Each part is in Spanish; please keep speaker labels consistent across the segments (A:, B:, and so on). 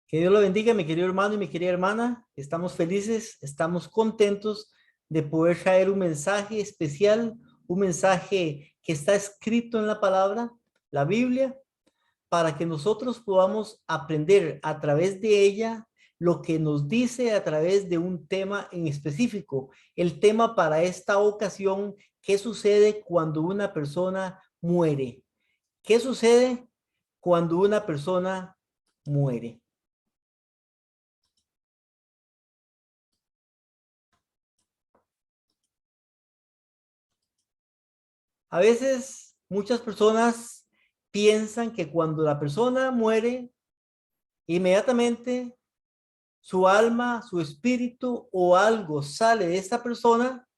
A: Que Dios lo bendiga, mi querido hermano y mi querida hermana. Estamos felices, estamos contentos de poder traer un mensaje especial, un mensaje que está escrito en la palabra, la Biblia, para que nosotros podamos aprender a través de ella lo que nos dice a través de un tema en específico. El tema para esta ocasión: ¿qué sucede cuando una persona muere? ¿Qué sucede cuando una persona muere? A veces muchas personas piensan que cuando la persona muere, inmediatamente su alma, su espíritu o algo sale de esta persona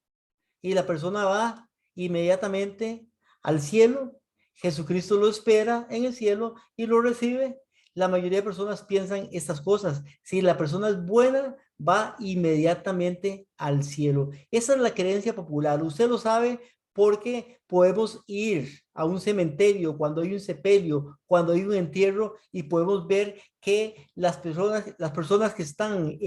A: y la persona va inmediatamente al cielo. Jesucristo lo espera en el cielo y lo recibe. La mayoría de personas piensan estas cosas. Si la persona es buena, va inmediatamente al cielo. Esa es la creencia popular. Usted lo sabe porque podemos ir a un cementerio cuando hay un sepelio, cuando hay un entierro, y podemos ver que las personas que están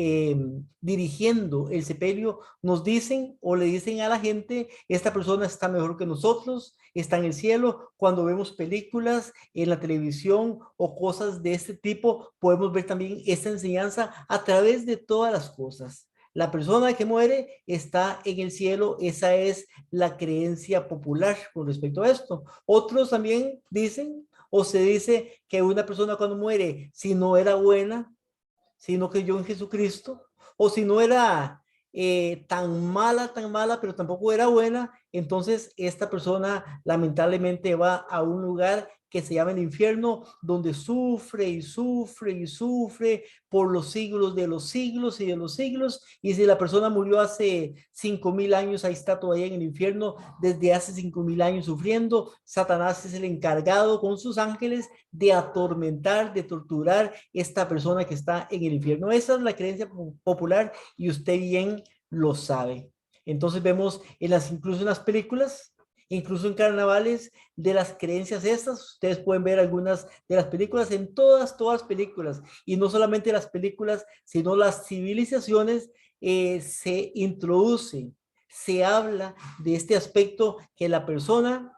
A: dirigiendo el sepelio nos dicen o le dicen a la gente: esta persona está mejor que nosotros, está en el cielo. Cuando vemos películas en la televisión o cosas de este tipo, podemos ver también esta enseñanza a través de todas las cosas. La persona que muere está en el cielo. Esa es la creencia popular con respecto a esto. Otros también dicen o se dice que una persona cuando muere, si no era buena, si no creyó en Jesucristo, o si no era tan mala, pero tampoco era buena, entonces esta persona lamentablemente va a un lugar que se llama el infierno, donde sufre y sufre y sufre por los siglos de los siglos y de los siglos. Y si la persona murió hace 5.000 años, ahí está todavía en el infierno desde hace 5.000 años sufriendo. Satanás es el encargado con sus ángeles de atormentar, de torturar esta persona que está en el infierno. Esa es la creencia popular y usted bien lo sabe. Entonces vemos incluso en las películas, incluso en carnavales, de las creencias estas. Ustedes pueden ver algunas de las películas, en todas películas, y no solamente las películas, sino las civilizaciones, se introducen, se habla de este aspecto, que la persona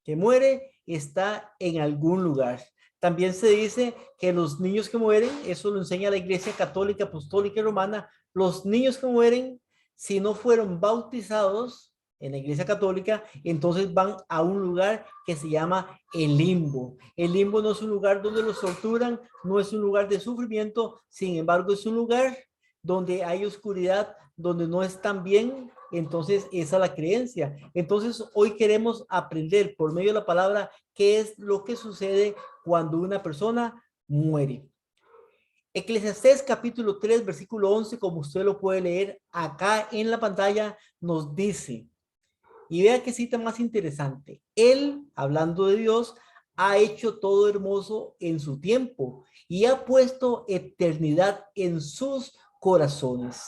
A: que muere está en algún lugar. También se dice que los niños que mueren, eso lo enseña la Iglesia Católica, Apostólica y Romana, los niños que mueren, si no fueron bautizados en la Iglesia Católica, entonces van a un lugar que se llama el limbo. El limbo no es un lugar donde los torturan, no es un lugar de sufrimiento, sin embargo es un lugar donde hay oscuridad, donde no están bien. Entonces esa es la creencia. Entonces hoy queremos aprender por medio de la palabra qué es lo que sucede cuando una persona muere. Eclesiastés capítulo 3 versículo 11, como usted lo puede leer acá en la pantalla, nos dice, y vea qué cita más interesante: Él, hablando de Dios, ha hecho todo hermoso en su tiempo y ha puesto eternidad en sus corazones.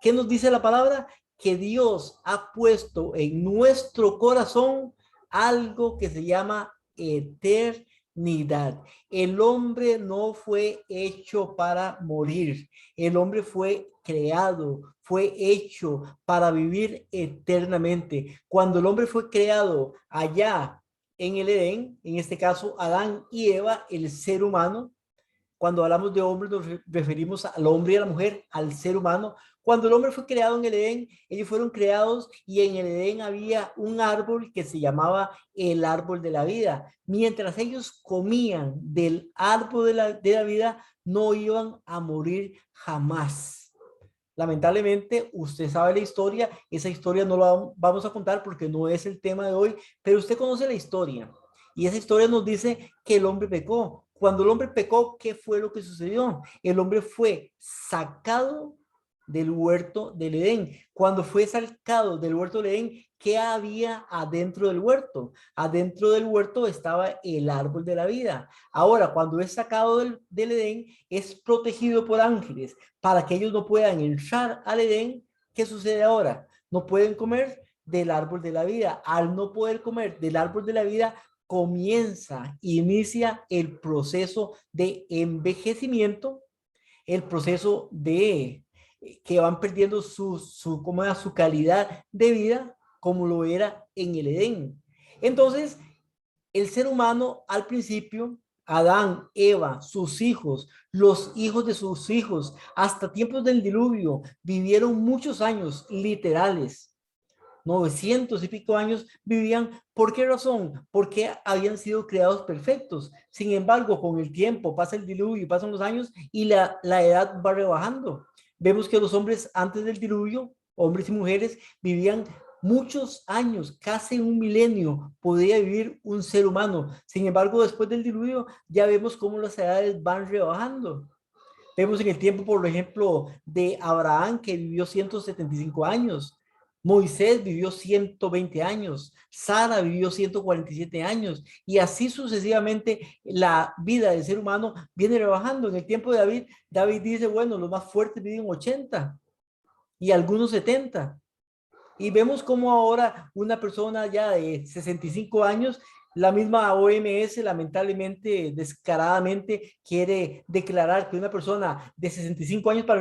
A: ¿Qué nos dice la palabra? Que Dios ha puesto en nuestro corazón algo que se llama eternidad. El hombre no fue hecho para morir. El hombre fue creado, fue hecho para vivir eternamente. Cuando el hombre fue creado allá en el Edén, en este caso Adán y Eva, el ser humano. Cuando hablamos de hombre nos referimos al hombre y a la mujer, al ser humano. Cuando el hombre fue creado en el Edén, ellos fueron creados y en el Edén había un árbol que se llamaba el árbol de la vida. Mientras ellos comían del árbol de la vida, no iban a morir jamás. Lamentablemente, usted sabe la historia. Esa historia no la vamos a contar porque no es el tema de hoy, pero usted conoce la historia. Y esa historia nos dice que el hombre pecó. Cuando el hombre pecó, ¿qué fue lo que sucedió? El hombre fue sacado del huerto del Edén. Cuando fue sacado del huerto del Edén, ¿qué había adentro del huerto? Adentro del huerto estaba el árbol de la vida. Ahora, cuando es sacado del Edén, es protegido por ángeles para que ellos no puedan entrar al Edén. ¿Qué sucede ahora? No pueden comer del árbol de la vida. Al no poder comer del árbol de la vida, inicia el proceso de envejecimiento, el proceso de que van perdiendo ¿cómo era? Su calidad de vida como lo era en el Edén. Entonces, el ser humano al principio, Adán, Eva, sus hijos, los hijos de sus hijos, hasta tiempos del diluvio, vivieron muchos años literales. 900 y pico años vivían. ¿Por qué razón? Porque habían sido creados perfectos. Sin embargo, con el tiempo pasa el diluvio, pasan los años y la edad va rebajando. Vemos que los hombres antes del diluvio, hombres y mujeres, vivían muchos años, casi un milenio podía vivir un ser humano. Sin embargo, después del diluvio ya vemos cómo las edades van rebajando. Vemos en el tiempo, por ejemplo, de Abraham, que vivió 175 años. Moisés vivió 120 años. Sara vivió 147 años. Y así sucesivamente la vida del ser humano viene rebajando. En el tiempo de David, David dice, bueno, los más fuertes viven 80 y algunos 70. Y vemos cómo ahora una persona ya de 65 años, la misma OMS lamentablemente, descaradamente, quiere declarar que una persona de 65 años para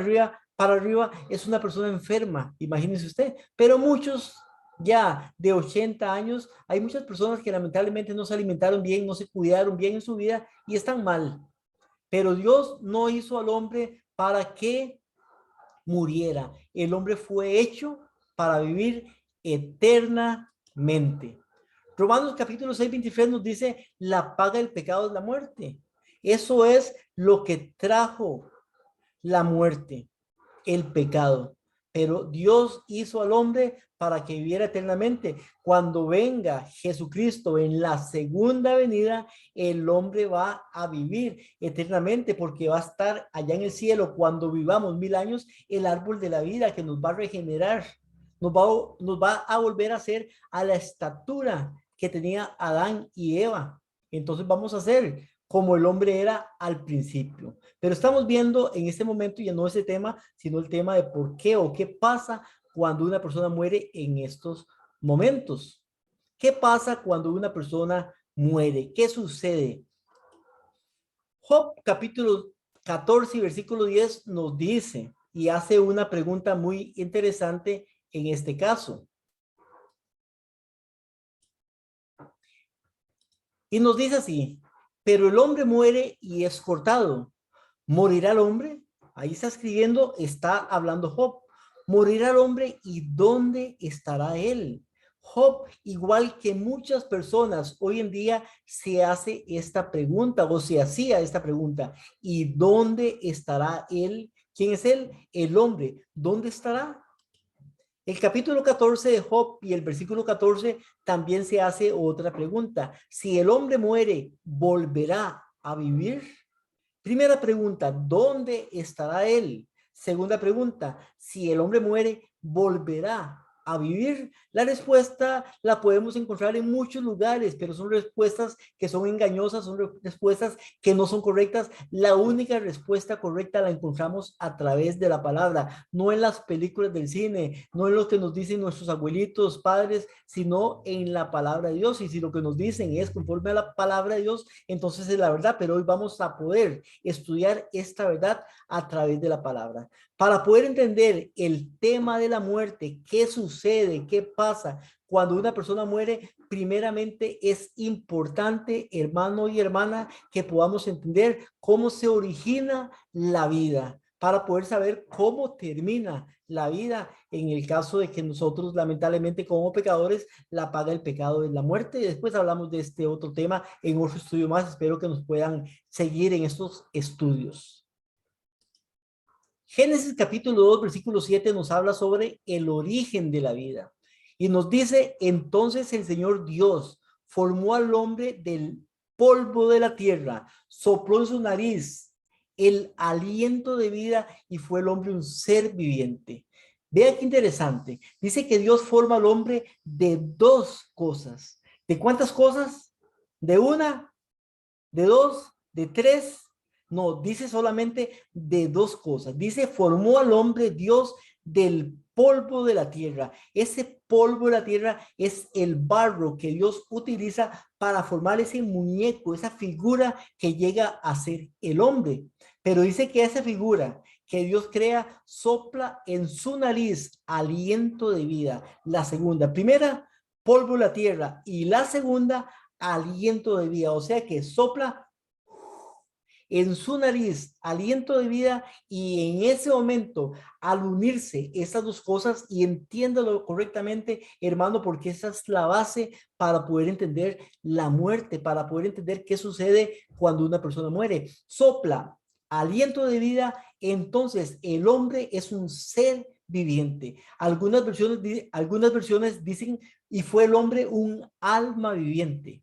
A: arriba es una persona enferma, imagínese usted. Pero muchos ya de 80 años, hay muchas personas que lamentablemente no se alimentaron bien, no se cuidaron bien en su vida y están mal. Pero Dios no hizo al hombre para que muriera. El hombre fue hecho para vivir eternamente. Romanos capítulo 6, 23 nos dice, la paga del pecado es la muerte. Eso es lo que trajo la muerte, el pecado. Pero Dios hizo al hombre para que viviera eternamente. Cuando venga Jesucristo en la segunda venida, el hombre va a vivir eternamente porque va a estar allá en el cielo cuando vivamos 1000 años, el árbol de la vida que nos va a regenerar, nos va a volver a hacer a la estatura que tenía Adán y Eva. Entonces vamos a ser como el hombre era al principio. Pero estamos viendo en este momento ya no ese tema, sino el tema de por qué o qué pasa cuando una persona muere en estos momentos. ¿Qué pasa cuando una persona muere? ¿Qué sucede? Job capítulo 14 y versículo 10 nos dice y hace una pregunta muy interesante en este caso. Y nos dice así, pero el hombre muere y es cortado. ¿Morirá el hombre? Ahí está escribiendo, está hablando Job. ¿Morirá el hombre y dónde estará él? Job, igual que muchas personas hoy en día, se hace esta pregunta o se hacía esta pregunta. ¿Y dónde estará él? ¿Quién es él? El hombre. ¿Dónde estará? El capítulo 14 de Job y el versículo 14 también se hace otra pregunta. Si el hombre muere, ¿volverá a vivir? Primera pregunta, ¿dónde estará él? Segunda pregunta, si el hombre muere, ¿volverá a vivir? La respuesta la podemos encontrar en muchos lugares, pero son respuestas que son engañosas, son respuestas que no son correctas. La única respuesta correcta la encontramos a través de la palabra, no en las películas del cine, no en lo que nos dicen nuestros abuelitos, padres, sino en la palabra de Dios. Y si lo que nos dicen es conforme a la palabra de Dios, entonces es la verdad, pero hoy vamos a poder estudiar esta verdad a través de la palabra. Para poder entender el tema de la muerte, qué sucede, qué pasa cuando una persona muere, primeramente es importante, hermano y hermana, que podamos entender cómo se origina la vida, para poder saber cómo termina la vida en el caso de que nosotros lamentablemente como pecadores la paga del pecado es la muerte. Y después hablamos de este otro tema en otro estudio más. Espero que nos puedan seguir en estos estudios. Génesis capítulo 2 versículo 7 nos habla sobre el origen de la vida y nos dice, entonces el Señor Dios formó al hombre del polvo de la tierra, sopló en su nariz el aliento de vida y fue el hombre un ser viviente. Vea qué interesante. Dice que Dios forma al hombre de dos cosas. ¿De cuántas cosas? ¿De una? ¿De dos? ¿De tres? No, dice solamente de dos cosas. Dice, formó al hombre Dios del polvo de la tierra. Ese polvo de la tierra es el barro que Dios utiliza para formar ese muñeco, esa figura que llega a ser el hombre. Pero dice que esa figura que Dios crea sopla en su nariz aliento de vida. La segunda, primera, polvo de la tierra, y la segunda, aliento de vida. O sea que sopla en su nariz aliento de vida, y en ese momento, al unirse estas dos cosas, y entiéndalo correctamente, hermano, porque esa es la base para poder entender la muerte, para poder entender qué sucede cuando una persona muere. Sopla aliento de vida, entonces el hombre es un ser viviente. Algunas versiones dicen, y fue el hombre un alma viviente.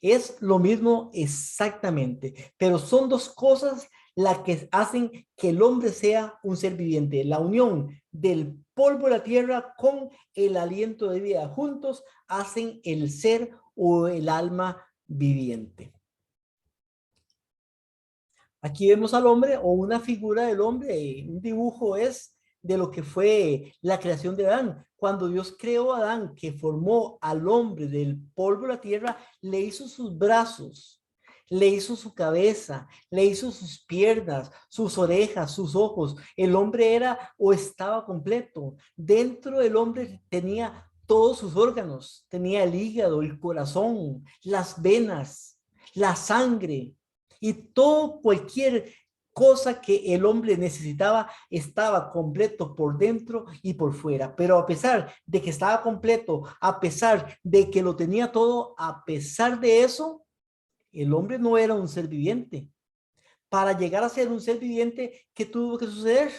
A: Es lo mismo exactamente, pero son dos cosas las que hacen que el hombre sea un ser viviente. La unión del polvo de la tierra con el aliento de vida juntos hacen el ser o el alma viviente. Aquí vemos al hombre o una figura del hombre, un dibujo es de lo que fue la creación de Adán. Cuando Dios creó a Adán, que formó al hombre del polvo de la tierra, le hizo sus brazos, le hizo su cabeza, le hizo sus piernas, sus orejas, sus ojos. El hombre era o estaba completo. Dentro del hombre tenía todos sus órganos, tenía el hígado, el corazón, las venas, la sangre, y todo, cualquier cosa que el hombre necesitaba estaba completo por dentro y por fuera. Pero a pesar de que estaba completo, a pesar de que lo tenía todo, a pesar de eso, el hombre no era un ser viviente. Para llegar a ser un ser viviente, ¿qué tuvo que suceder?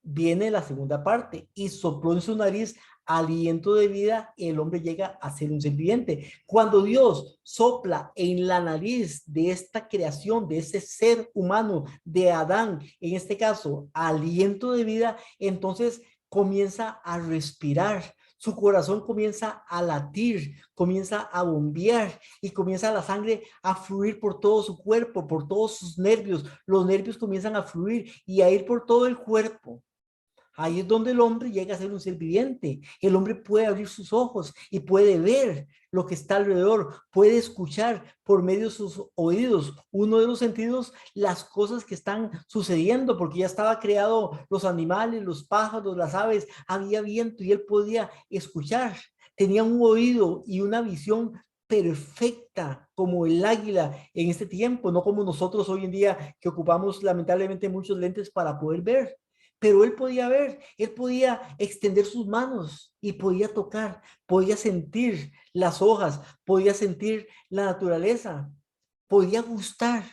A: Viene la segunda parte: y sopló en su nariz aliento de vida, el hombre llega a ser un ser viviente. Cuando Dios sopla en la nariz de esta creación, de ese ser humano, de Adán, en este caso, aliento de vida, entonces comienza a respirar. Su corazón comienza a latir, comienza a bombear, y comienza la sangre a fluir por todo su cuerpo, por todos sus nervios. Los nervios comienzan a fluir y a ir por todo el cuerpo. Ahí es donde el hombre llega a ser un ser viviente. El hombre puede abrir sus ojos y puede ver lo que está alrededor, puede escuchar por medio de sus oídos, uno de los sentidos, las cosas que están sucediendo, porque ya estaba creado los animales, los pájaros, las aves, había viento y él podía escuchar. Tenía un oído y una visión perfecta como el águila en este tiempo, no como nosotros hoy en día, que ocupamos lamentablemente muchos lentes para poder ver. Pero él podía ver, él podía extender sus manos y podía tocar, podía sentir las hojas, podía sentir la naturaleza, podía gustar,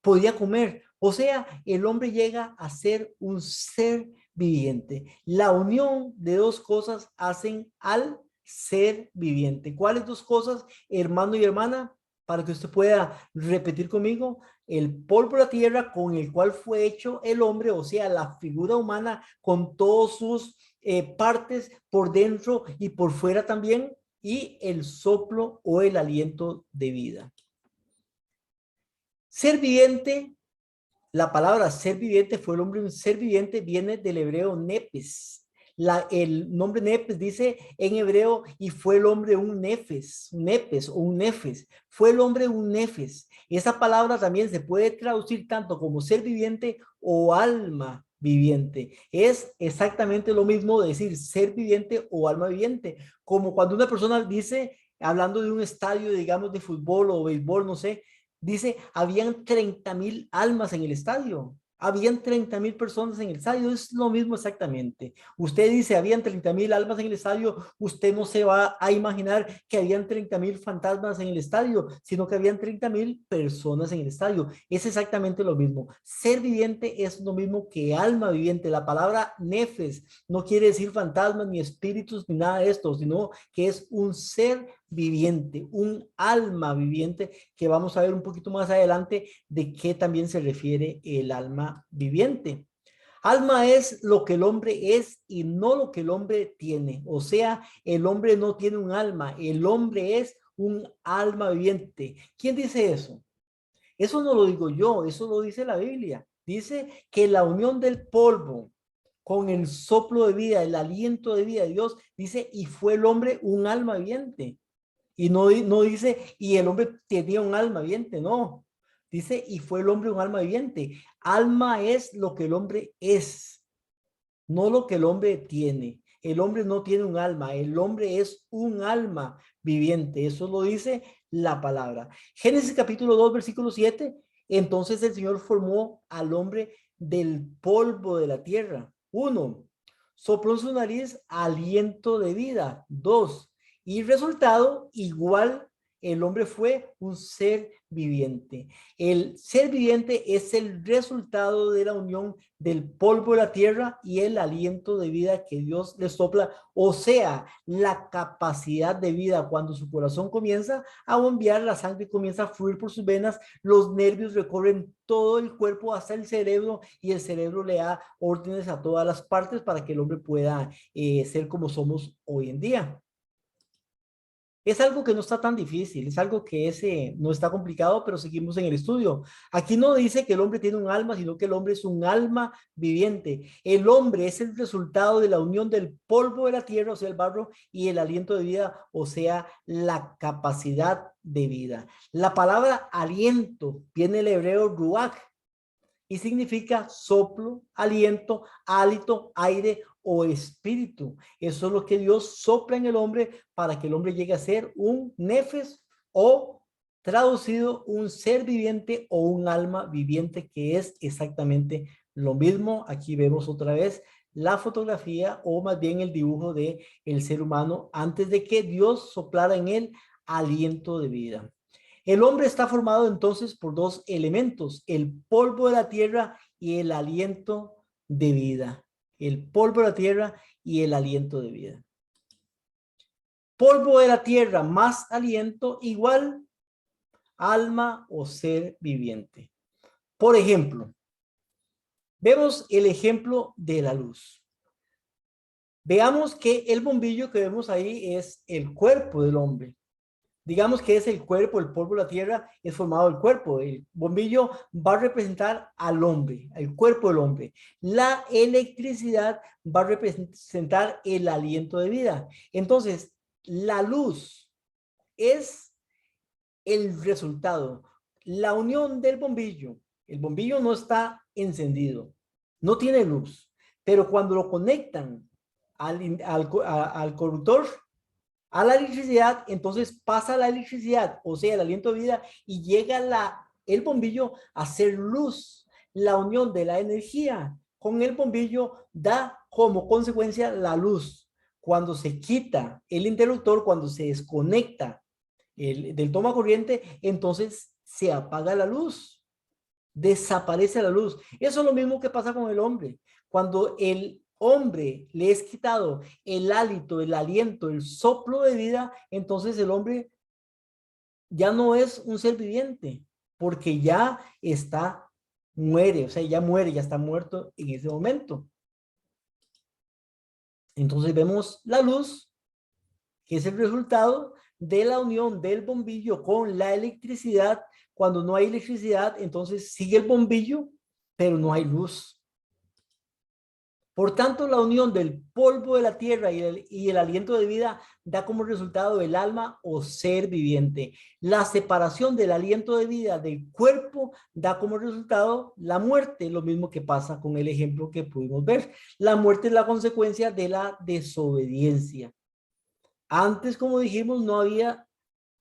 A: podía comer. O sea, el hombre llega a ser un ser viviente. La unión de dos cosas hacen al ser viviente. ¿Cuáles dos cosas, hermano y hermana? Para que usted pueda repetir conmigo: el polvo de la tierra con el cual fue hecho el hombre, o sea, la figura humana con todos sus partes por dentro y por fuera también, y el soplo o el aliento de vida. Ser viviente, la palabra ser viviente, fue el hombre un ser viviente, viene del hebreo nepes. El nombre nepes dice en hebreo, y fue el hombre un nefes, un nepes o un nefes. Fue el hombre un nefes. Esa palabra también se puede traducir tanto como ser viviente o alma viviente. Es exactamente lo mismo decir ser viviente o alma viviente. Como cuando una persona dice, hablando de un estadio, digamos, de fútbol o béisbol, no sé, dice, habían 30,000 almas en el estadio. Habían 30,000 personas en el estadio. Es lo mismo exactamente. Usted dice, habían 30,000 almas en el estadio. Usted no se va a imaginar que habían 30,000 fantasmas en el estadio, sino que habían 30,000 personas en el estadio. Es exactamente lo mismo. Ser viviente es lo mismo que alma viviente. La palabra nefes no quiere decir fantasmas, ni espíritus, ni nada de esto, sino que es un ser viviente, un alma viviente, que vamos a ver un poquito más adelante de qué también se refiere el alma viviente. Alma es lo que el hombre es y no lo que el hombre tiene. O sea, el hombre no tiene un alma, el hombre es un alma viviente. ¿Quién dice eso? Eso no lo digo yo, eso lo dice la Biblia. Dice que la unión del polvo con el soplo de vida, el aliento de vida de Dios. Dice, y fue el hombre un alma viviente. Y no dice, y el hombre tenía un alma viviente, no. Dice, y fue el hombre un alma viviente. Alma es lo que el hombre es, no lo que el hombre tiene. El hombre no tiene un alma, el hombre es un alma viviente. Eso lo dice la palabra. Génesis capítulo 2, versículo 7. Entonces el Señor formó al hombre del polvo de la tierra. 1. Sopló en su nariz aliento de vida. 2. Y resultado, igual el hombre fue un ser viviente. El ser viviente es el resultado de la unión del polvo de la tierra y el aliento de vida que Dios le sopla, o sea, la capacidad de vida. Cuando su corazón comienza a bombear, la sangre comienza a fluir por sus venas, los nervios recorren todo el cuerpo hasta el cerebro y el cerebro le da órdenes a todas las partes para que el hombre pueda ser como somos hoy en día. Es algo que no está tan difícil, es algo que no está complicado, pero seguimos en el estudio. Aquí no dice que el hombre tiene un alma, sino que el hombre es un alma viviente. El hombre es el resultado de la unión del polvo de la tierra, o sea, el barro, y el aliento de vida, o sea, la capacidad de vida. La palabra aliento viene del hebreo ruach y significa soplo, aliento, hálito, aire o espíritu. Eso es lo que Dios sopla en el hombre para que el hombre llegue a ser un nefes, o traducido un ser viviente o un alma viviente, que es exactamente lo mismo. Aquí vemos otra vez la fotografía, o más bien el dibujo de el ser humano antes de que Dios soplara en él aliento de vida. El hombre está formado entonces por dos elementos: el polvo de la tierra y el aliento de vida. El polvo de la tierra y el aliento de vida. Polvo de la tierra más aliento igual alma o ser viviente. Por ejemplo, vemos el ejemplo de la luz. Veamos que el bombillo que vemos ahí es el cuerpo del hombre. Digamos que es el cuerpo, el polvo de la tierra es formado del cuerpo. El bombillo va a representar al hombre, el cuerpo del hombre. La electricidad va a representar el aliento de vida. Entonces, la luz es el resultado. La unión del bombillo. El bombillo no está encendido, no tiene luz, pero cuando lo conectan al conductor, a la electricidad, entonces pasa la electricidad, o sea, el aliento de vida, y llega el bombillo a hacer luz. La unión de la energía con el bombillo da como consecuencia la luz. Cuando se quita el interruptor, cuando se desconecta del toma corriente, entonces se apaga la luz, desaparece la luz. Eso es lo mismo que pasa con el hombre. Cuando el hombre le es quitado el hálito, el aliento, el soplo de vida, entonces el hombre ya no es un ser viviente, porque ya muere, o sea, ya muere, ya está muerto en ese momento. Entonces vemos la luz, que es el resultado de la unión del bombillo con la electricidad. Cuando no hay electricidad, entonces sigue el bombillo, pero no hay luz. Por tanto, la unión del polvo de la tierra y el aliento de vida da como resultado el alma o ser viviente. La separación del aliento de vida del cuerpo da como resultado la muerte, lo mismo que pasa con el ejemplo que pudimos ver. La muerte es la consecuencia de la desobediencia. Antes, como dijimos, no había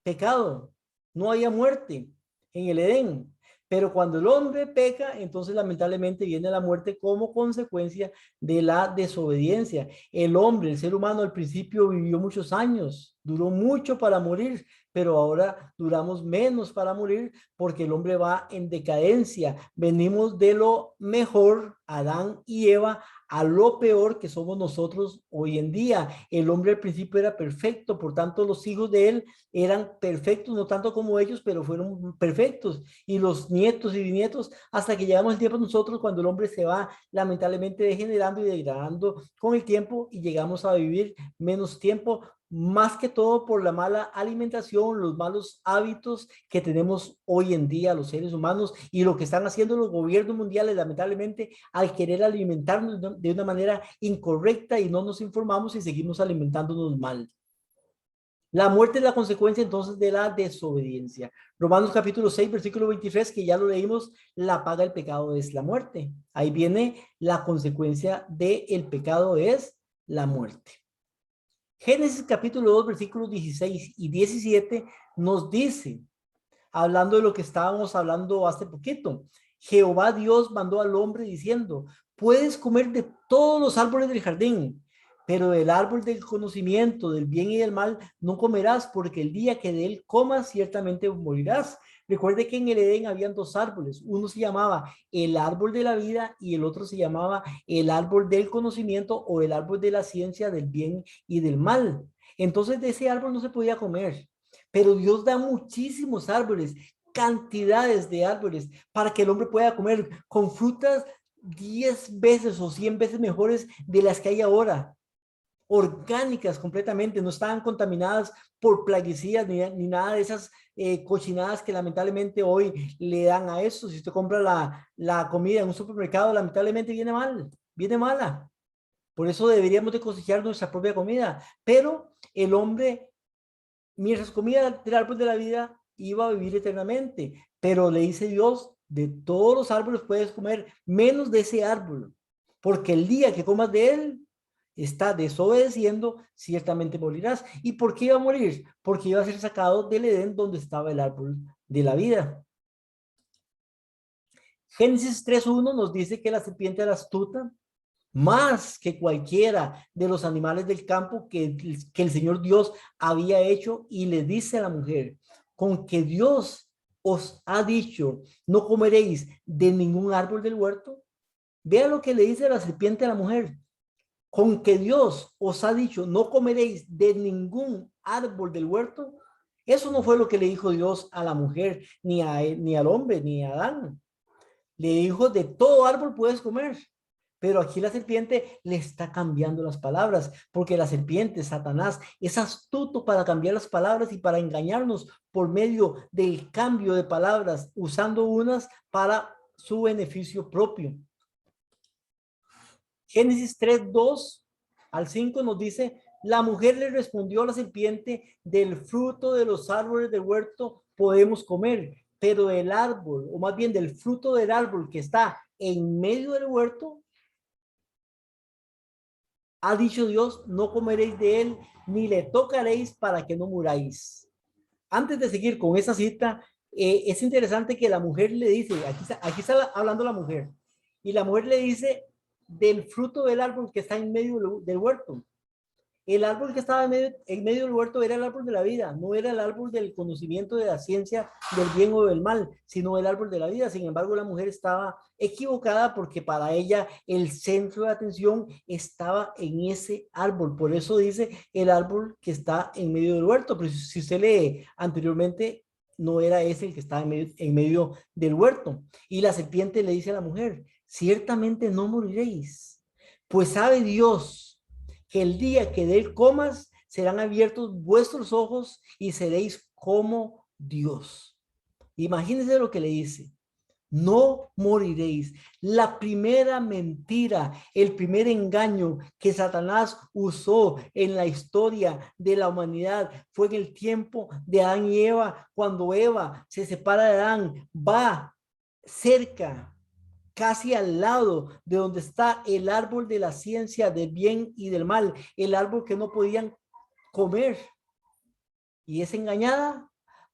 A: pecado, no había muerte en el Edén. Pero cuando el hombre peca, entonces lamentablemente viene la muerte como consecuencia de la desobediencia. El hombre, el ser humano, al principio vivió muchos años, duró mucho para morir, pero ahora duramos menos para morir porque el hombre va en decadencia. Venimos de lo mejor, Adán y Eva, a lo peor que somos nosotros hoy en día. El hombre al principio era perfecto, por tanto los hijos de él eran perfectos, no tanto como ellos, pero fueron perfectos. Y los nietos y bisnietos, hasta que llegamos el tiempo nosotros, cuando el hombre se va lamentablemente degenerando y degradando con el tiempo, y llegamos a vivir menos tiempo más que todo por la mala alimentación, los malos hábitos que tenemos hoy en día los seres humanos y lo que están haciendo los gobiernos mundiales, lamentablemente, al querer alimentarnos de una manera incorrecta y no nos informamos y seguimos alimentándonos mal. La muerte es la consecuencia entonces de la desobediencia. Romanos capítulo 6, versículo 23, que ya lo leímos, la paga del pecado es la muerte. Ahí viene la consecuencia del pecado es la muerte. Génesis capítulo 2, versículos 16 y 17 nos dice, hablando de lo que estábamos hablando hace poquito, Jehová Dios mandó al hombre diciendo, puedes comer de todos los árboles del jardín, pero del árbol del conocimiento del bien y del mal no comerás, porque el día que de él comas ciertamente morirás. Recuerde que en el Edén habían dos árboles, uno se llamaba el árbol de la vida y el otro se llamaba el árbol del conocimiento o el árbol de la ciencia del bien y del mal. Entonces de ese árbol no se podía comer, pero Dios da muchísimos árboles, cantidades de árboles para que el hombre pueda comer con frutas 10 veces o 100 veces mejores de las que hay ahora, orgánicas completamente, no estaban contaminadas por plaguicidas ni nada de esas cochinadas que lamentablemente hoy le dan a eso. Si usted compra la comida en un supermercado, lamentablemente viene mal, viene mala. Por eso deberíamos de cosechar nuestra propia comida. Pero el hombre, mientras comía del árbol de la vida, iba a vivir eternamente. Pero le dice Dios, de todos los árboles puedes comer, menos de ese árbol. Porque el día que comas de él, está desobedeciendo, ciertamente morirás. ¿Y por qué iba a morir? Porque iba a ser sacado del Edén donde estaba el árbol de la vida. Génesis 3:1 nos dice que la serpiente era astuta, más que cualquiera de los animales del campo que el Señor Dios había hecho, y le dice a la mujer, con que Dios os ha dicho, no comeréis de ningún árbol del huerto. Vea lo que le dice la serpiente a la mujer. Con que Dios os ha dicho, no comeréis de ningún árbol del huerto. Eso no fue lo que le dijo Dios a la mujer, ni al hombre, ni a Adán. Le dijo, de todo árbol puedes comer. Pero aquí la serpiente le está cambiando las palabras, porque la serpiente, Satanás, es astuto para cambiar las palabras y para engañarnos por medio del cambio de palabras, usando unas para su beneficio propio. Génesis 3:2 al 5 nos dice, la mujer le respondió a la serpiente, del fruto de los árboles del huerto podemos comer, pero del árbol, o más bien del fruto del árbol que está en medio del huerto, ha dicho Dios, no comeréis de él, ni le tocaréis para que no muráis. Antes de seguir con esa cita, es interesante que la mujer le dice, aquí está hablando la mujer, y la mujer le dice del fruto del árbol que está en medio del huerto. El árbol que estaba en medio del huerto era el árbol de la vida, no era el árbol del conocimiento de la ciencia del bien o del mal, sino el árbol de la vida. Sin embargo, la mujer estaba equivocada porque para ella el centro de atención estaba en ese árbol. Por eso dice el árbol que está en medio del huerto. Pero si usted lee anteriormente, no era ese el que estaba en medio del huerto. Y la serpiente le dice a la mujer, ciertamente no moriréis, pues sabe Dios que el día que de él comas, serán abiertos vuestros ojos y seréis como Dios. Imagínense lo que le dice. No moriréis. La primera mentira, el primer engaño que Satanás usó en la historia de la humanidad fue en el tiempo de Adán y Eva, cuando Eva se separa de Adán, va cerca, casi al lado de donde está el árbol de la ciencia del bien y del mal, el árbol que no podían comer. Y es engañada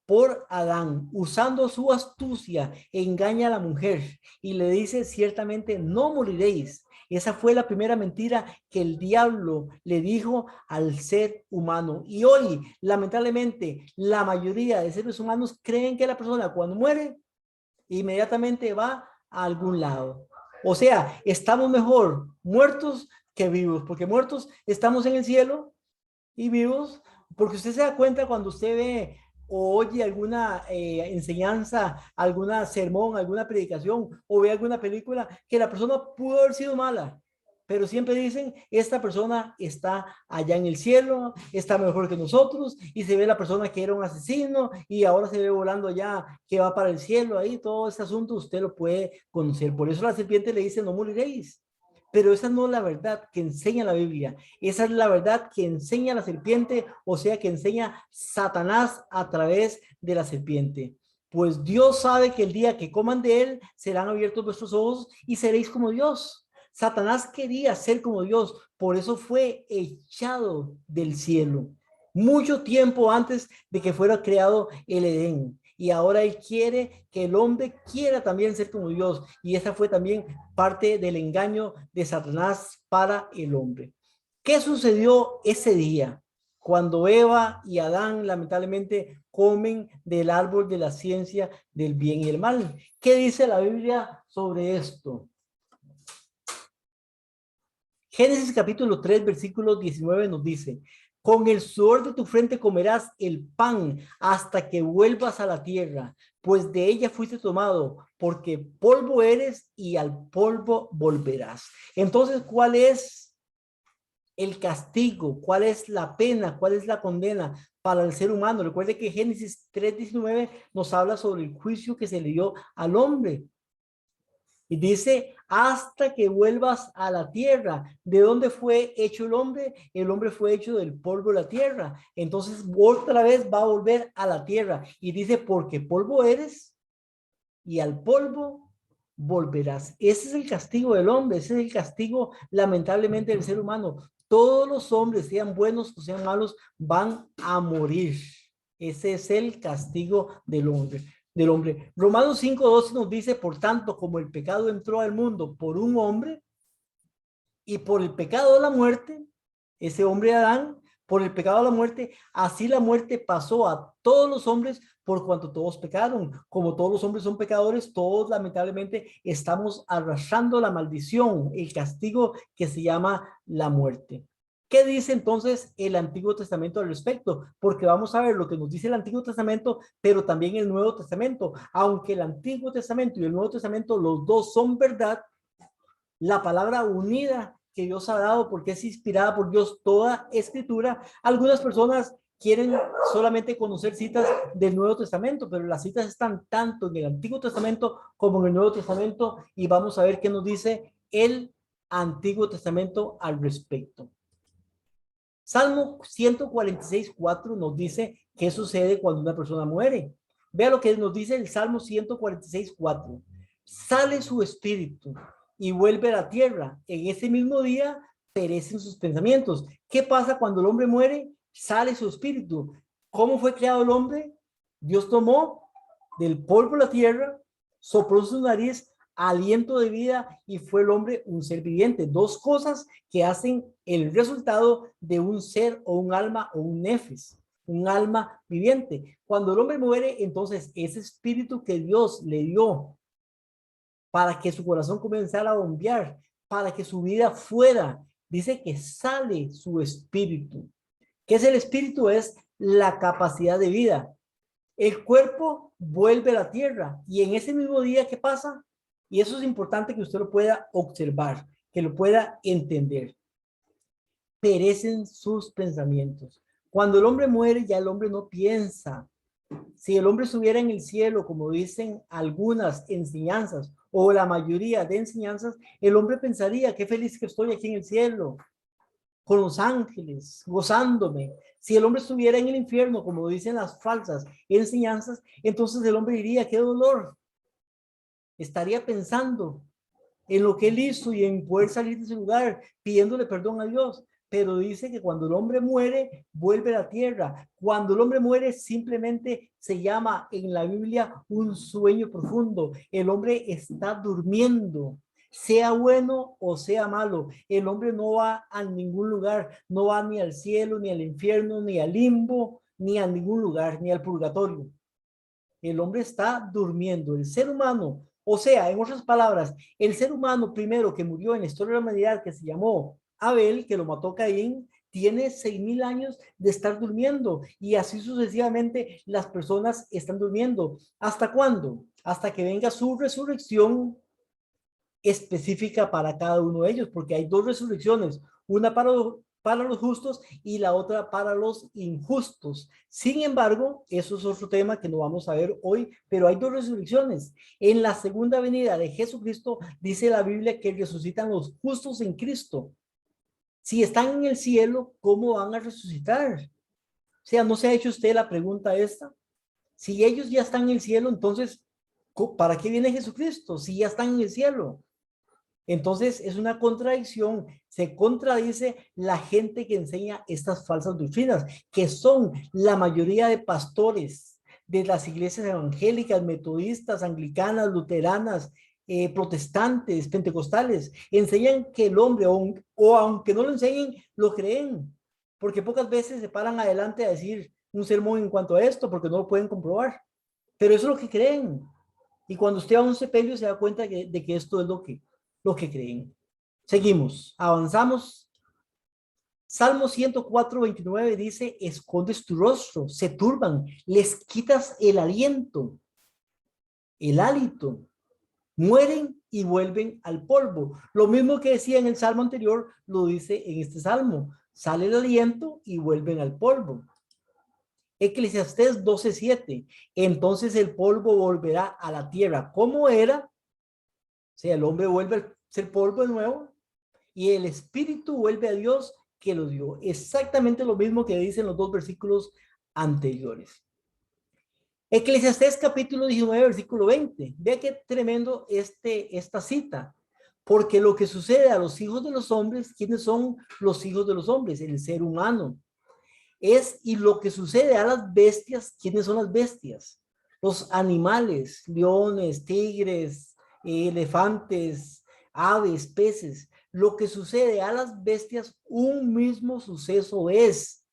A: por Adán, usando su astucia, engaña a la mujer y le dice, ciertamente no moriréis. Esa fue la primera mentira que el diablo le dijo al ser humano. Y hoy, lamentablemente, la mayoría de seres humanos creen que la persona cuando muere, inmediatamente va a algún lado. O sea, estamos mejor muertos que vivos, porque muertos estamos en el cielo y vivos, porque usted se da cuenta cuando usted ve o oye alguna enseñanza, alguna sermón, alguna predicación o ve alguna película que la persona pudo haber sido mala, pero siempre dicen, esta persona está allá en el cielo, está mejor que nosotros, y se ve la persona que era un asesino, y ahora se ve volando allá, que va para el cielo, ahí todo ese asunto usted lo puede conocer. Por eso la serpiente le dice, no moriréis. Pero esa no es la verdad que enseña la Biblia. Esa es la verdad que enseña la serpiente, o sea, que enseña Satanás a través de la serpiente. Pues Dios sabe que el día que coman de él, serán abiertos vuestros ojos y seréis como Dios. Satanás quería ser como Dios, por eso fue echado del cielo, mucho tiempo antes de que fuera creado el Edén. Y ahora él quiere que el hombre quiera también ser como Dios. Y esa fue también parte del engaño de Satanás para el hombre. ¿Qué sucedió ese día? Cuando Eva y Adán lamentablemente comen del árbol de la ciencia del bien y el mal. ¿Qué dice la Biblia sobre esto? Génesis capítulo 3, versículo 19 nos dice, con el sudor de tu frente comerás el pan hasta que vuelvas a la tierra, pues de ella fuiste tomado, porque polvo eres y al polvo volverás. Entonces, ¿cuál es el castigo? ¿Cuál es la pena? ¿Cuál es la condena para el ser humano? Recuerde que Génesis 3:19 nos habla sobre el juicio que se le dio al hombre. Y dice, hasta que vuelvas a la tierra. ¿De dónde fue hecho el hombre? El hombre fue hecho del polvo de la tierra. Entonces, otra vez va a volver a la tierra. Y dice, porque polvo eres y al polvo volverás. Ese es el castigo del hombre. Ese es el castigo, lamentablemente, del ser humano. Todos los hombres, sean buenos o sean malos, van a morir. Ese es el castigo del hombre. Romanos 5:12 nos dice, por tanto, como el pecado entró al mundo por un hombre y por el pecado de la muerte, ese hombre Adán, por el pecado de la muerte, así la muerte pasó a todos los hombres por cuanto todos pecaron. Como todos los hombres son pecadores, todos lamentablemente estamos arrastrando la maldición, el castigo que se llama la muerte. ¿Qué dice entonces el Antiguo Testamento al respecto? Porque vamos a ver lo que nos dice el Antiguo Testamento, pero también el Nuevo Testamento. Aunque el Antiguo Testamento y el Nuevo Testamento, los dos son verdad, la palabra unida que Dios ha dado, porque es inspirada por Dios toda escritura, algunas personas quieren solamente conocer citas del Nuevo Testamento, pero las citas están tanto en el Antiguo Testamento como en el Nuevo Testamento, y vamos a ver qué nos dice el Antiguo Testamento al respecto. Salmo 146:4 nos dice qué sucede cuando una persona muere. Vea lo que nos dice el Salmo 146:4. Sale su espíritu y vuelve a la tierra. En ese mismo día perecen sus pensamientos. ¿Qué pasa cuando el hombre muere? Sale su espíritu. ¿Cómo fue creado el hombre? Dios tomó del polvo de la tierra, sopló su nariz, aliento de vida, y fue el hombre un ser viviente. Dos cosas que hacen el resultado de un ser o un alma o un nefes, un alma viviente. Cuando el hombre muere, entonces ese espíritu que Dios le dio para que su corazón comenzara a bombear, para que su vida fuera, dice que sale su espíritu. ¿Qué es el espíritu? Es la capacidad de vida. El cuerpo vuelve a la tierra y en ese mismo día, ¿qué pasa? Y eso es importante que usted lo pueda observar, que lo pueda entender. Perecen sus pensamientos. Cuando el hombre muere, ya el hombre no piensa. Si el hombre estuviera en el cielo, como dicen algunas enseñanzas, o la mayoría de enseñanzas, el hombre pensaría, qué feliz que estoy aquí en el cielo, con los ángeles, gozándome. Si el hombre estuviera en el infierno, como dicen las falsas enseñanzas, entonces el hombre diría, qué dolor. Estaría pensando en lo que él hizo y en poder salir de ese lugar, pidiéndole perdón a Dios. Pero dice que cuando el hombre muere, vuelve a la tierra. Cuando el hombre muere, simplemente se llama en la Biblia un sueño profundo. El hombre está durmiendo, sea bueno o sea malo. El hombre no va a ningún lugar, no va ni al cielo, ni al infierno, ni al limbo, ni a ningún lugar, ni al purgatorio. El hombre está durmiendo. El ser humano, o sea, en otras palabras, el ser humano primero que murió en la historia de la humanidad, que se llamó Abel, que lo mató Caín, tiene 6,000 años de estar durmiendo, y así sucesivamente las personas están durmiendo. ¿Hasta cuándo? Hasta que venga su resurrección específica para cada uno de ellos, porque hay dos resurrecciones, una para los justos y la otra para los injustos. Sin embargo, eso es otro tema que no vamos a ver hoy, pero hay dos resurrecciones. En la segunda venida de Jesucristo, dice la Biblia que resucitan los justos en Cristo. Si están en el cielo, ¿cómo van a resucitar? O sea, ¿no se ha hecho usted la pregunta esta? Si ellos ya están en el cielo, entonces, ¿para qué viene Jesucristo? Si ya están en el cielo. Entonces, es una contradicción. Se contradice la gente que enseña estas falsas doctrinas, que son la mayoría de pastores de las iglesias evangélicas, metodistas, anglicanas, luteranas, protestantes, pentecostales. Enseñan que el hombre, o aunque no lo enseñen, lo creen. Porque pocas veces se paran adelante a decir un sermón en cuanto a esto, porque no lo pueden comprobar. Pero eso es lo que creen. Y cuando usted va a un sepelio se da cuenta de que esto es lo que creen. Seguimos, avanzamos. Salmo 104, 29 dice, escondes tu rostro, se turban, les quitas el aliento, el hálito, mueren y vuelven al polvo. Lo mismo que decía en el salmo anterior, lo dice en este salmo, sale el aliento y vuelven al polvo. Eclesiastés 12:7, entonces el polvo volverá a la tierra como era, o sea, el hombre vuelve a ser polvo de nuevo, y el espíritu vuelve a Dios que lo dio. Exactamente lo mismo que dicen los dos versículos anteriores. Eclesiastés capítulo 19, versículo 20. Vea qué tremendo esta cita. Porque lo que sucede a los hijos de los hombres, ¿quiénes son los hijos de los hombres? El ser humano. Y lo que sucede a las bestias, ¿quiénes son las bestias? Los animales, leones, tigres, elefantes, aves, peces. Lo que sucede a las bestias, un mismo suceso es.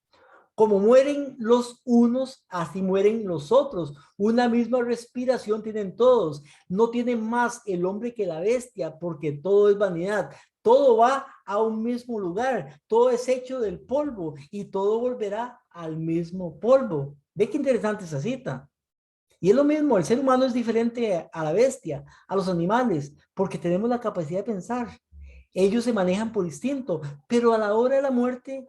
A: Como mueren los unos, así mueren los otros. Una misma respiración tienen todos. No tiene más el hombre que la bestia, porque todo es vanidad. Todo va a un mismo lugar. Todo es hecho del polvo y todo volverá al mismo polvo. Ve qué interesante esa cita. Y es lo mismo, el ser humano es diferente a la bestia, a los animales, porque tenemos la capacidad de pensar. Ellos se manejan por instinto, pero a la hora de la muerte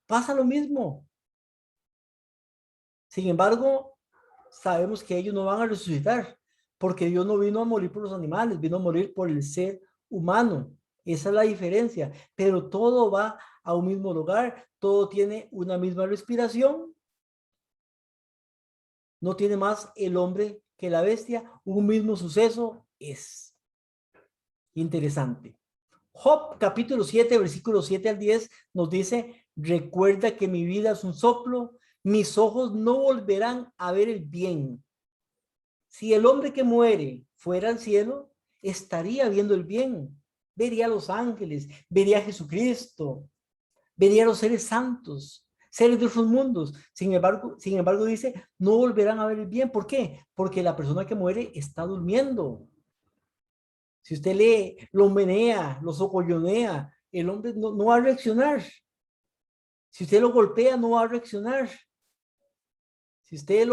A: pasa lo mismo. Sin embargo, sabemos que ellos no van a resucitar, porque Dios no vino a morir por los animales, vino a morir por el ser humano. Esa es la diferencia, pero todo va a un mismo lugar, todo tiene una misma respiración, no tiene más el hombre que la bestia, un mismo suceso es interesante. Job capítulo 7, versículos 7 al 10 nos dice, recuerda que mi vida es un soplo, mis ojos no volverán a ver el bien. Si el hombre que muere fuera al cielo, estaría viendo el bien. Vería a los ángeles, vería a Jesucristo, vería a los seres santos, seres de otros mundos. Sin embargo, dice, no volverán a ver el bien. ¿Por qué? Porque la persona que muere está durmiendo. Si usted lo menea, lo socollonea, el hombre no va a reaccionar. Si usted lo golpea, no va a reaccionar. Si usted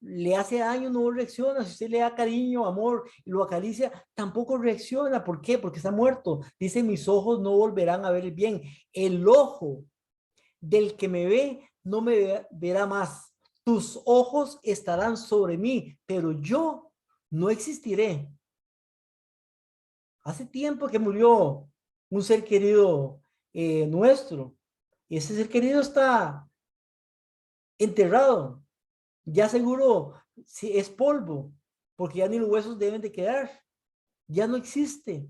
A: le hace daño, no reacciona. Si usted le da cariño, amor y lo acaricia, tampoco reacciona. ¿Por qué? Porque está muerto. Dice, mis ojos no volverán a ver el bien. El ojo del que me ve no me verá más. Tus ojos estarán sobre mí, pero yo no existiré. Hace tiempo que murió un ser querido nuestro. Y ese ser querido está enterrado. Ya seguro si es polvo, porque ya ni los huesos deben de quedar. Ya no existe.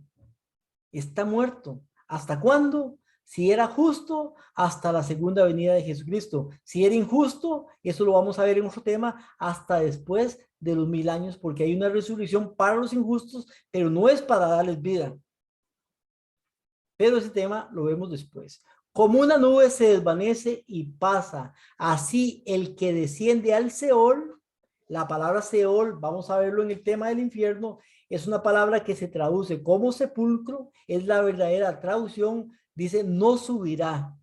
A: Está muerto. ¿Hasta cuándo? Si era justo, hasta la segunda venida de Jesucristo. Si era injusto, eso lo vamos a ver en otro tema, hasta después de los 1000 años, porque hay una resurrección para los injustos, pero no es para darles vida. Pero ese tema lo vemos después. Como una nube se desvanece y pasa, así el que desciende al Seol, la palabra Seol, vamos a verlo en el tema del infierno, es una palabra que se traduce como sepulcro, es la verdadera traducción, dice no subirá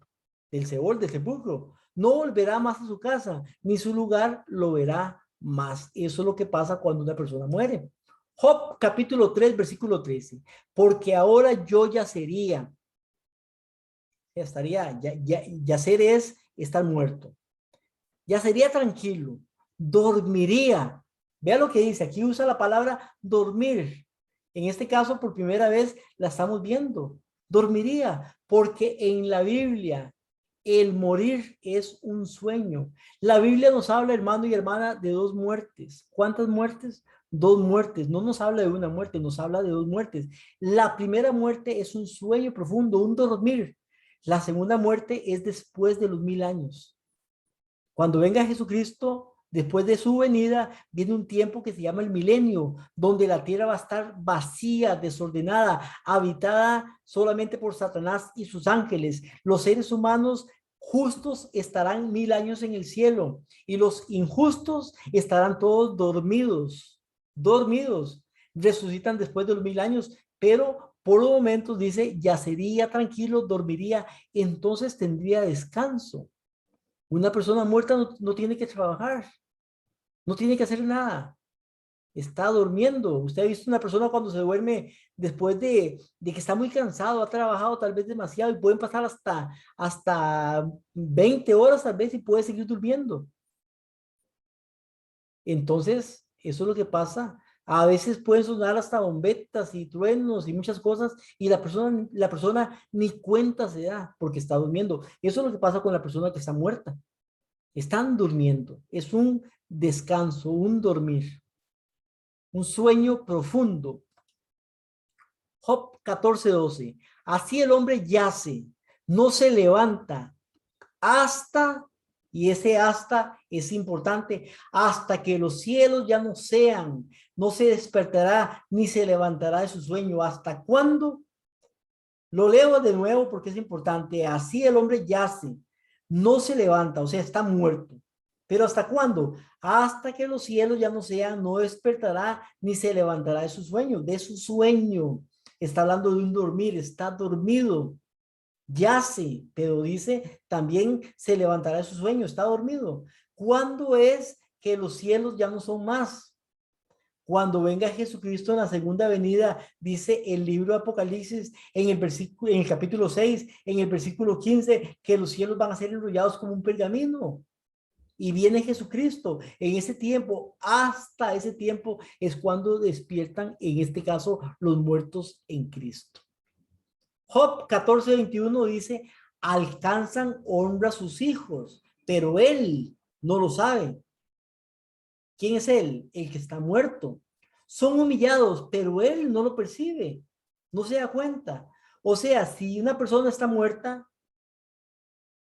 A: del Seol, del sepulcro, no volverá más a su casa, ni su lugar lo verá más. Eso es lo que pasa cuando una persona muere. Job capítulo 3, versículo 13. Porque ahora yo yacería, yacer es estar muerto. Yacería tranquilo, dormiría. Vea lo que dice, aquí usa la palabra dormir. En este caso, por primera vez la estamos viendo. Dormiría, porque en la Biblia el morir es un sueño. La Biblia nos habla, hermano y hermana, de dos muertes. ¿Cuántas muertes? Dos muertes. No nos habla de una muerte, nos habla de dos muertes. La primera muerte es un sueño profundo, un dormir. La segunda muerte es después de los 1000 años. Cuando venga Jesucristo, después de su venida, viene un tiempo que se llama el milenio, donde la tierra va a estar vacía, desordenada, habitada solamente por Satanás y sus ángeles. Los seres humanos justos estarán 1000 años en el cielo y los injustos estarán todos dormidos, dormidos. Resucitan después de los 1000 años, pero por un momento dice, yacería tranquilo, dormiría, entonces tendría descanso. Una persona muerta no tiene que trabajar, no tiene que hacer nada, está durmiendo. Usted ha visto una persona cuando se duerme después de que está muy cansado, ha trabajado tal vez demasiado y pueden pasar hasta 20 horas tal vez y puede seguir durmiendo. Entonces, eso es lo que pasa. A veces pueden sonar hasta bombetas y truenos y muchas cosas y la persona ni cuenta se da porque está durmiendo. Eso es lo que pasa con la persona que está muerta. Están durmiendo. Es un descanso, un dormir, un sueño profundo. Job 14:12. Así el hombre yace, no se levanta hasta, y ese hasta es importante, hasta que los cielos ya no sean, no se despertará ni se levantará de su sueño. ¿Hasta cuándo? Lo leo de nuevo porque es importante. Así el hombre yace, no se levanta, o sea, está muerto. ¿Pero hasta cuándo? Hasta que los cielos ya no sean, no despertará ni se levantará de su sueño, de su sueño. Está hablando de un dormir, está dormido, yace, pero dice también se levantará de su sueño, está dormido. ¿Cuándo es que los cielos ya no son más? Cuando venga Jesucristo en la segunda venida, dice el libro de Apocalipsis en el capítulo 6, en el versículo 15, que los cielos van a ser enrollados como un pergamino. Y viene Jesucristo. En ese tiempo, hasta ese tiempo, es cuando despiertan, en este caso, los muertos en Cristo. Job 14:21 dice, alcanzan honra a sus hijos, pero él no lo sabe. ¿Quién es él? El que está muerto. Son humillados, pero él no lo percibe, no se da cuenta. O sea, si una persona está muerta,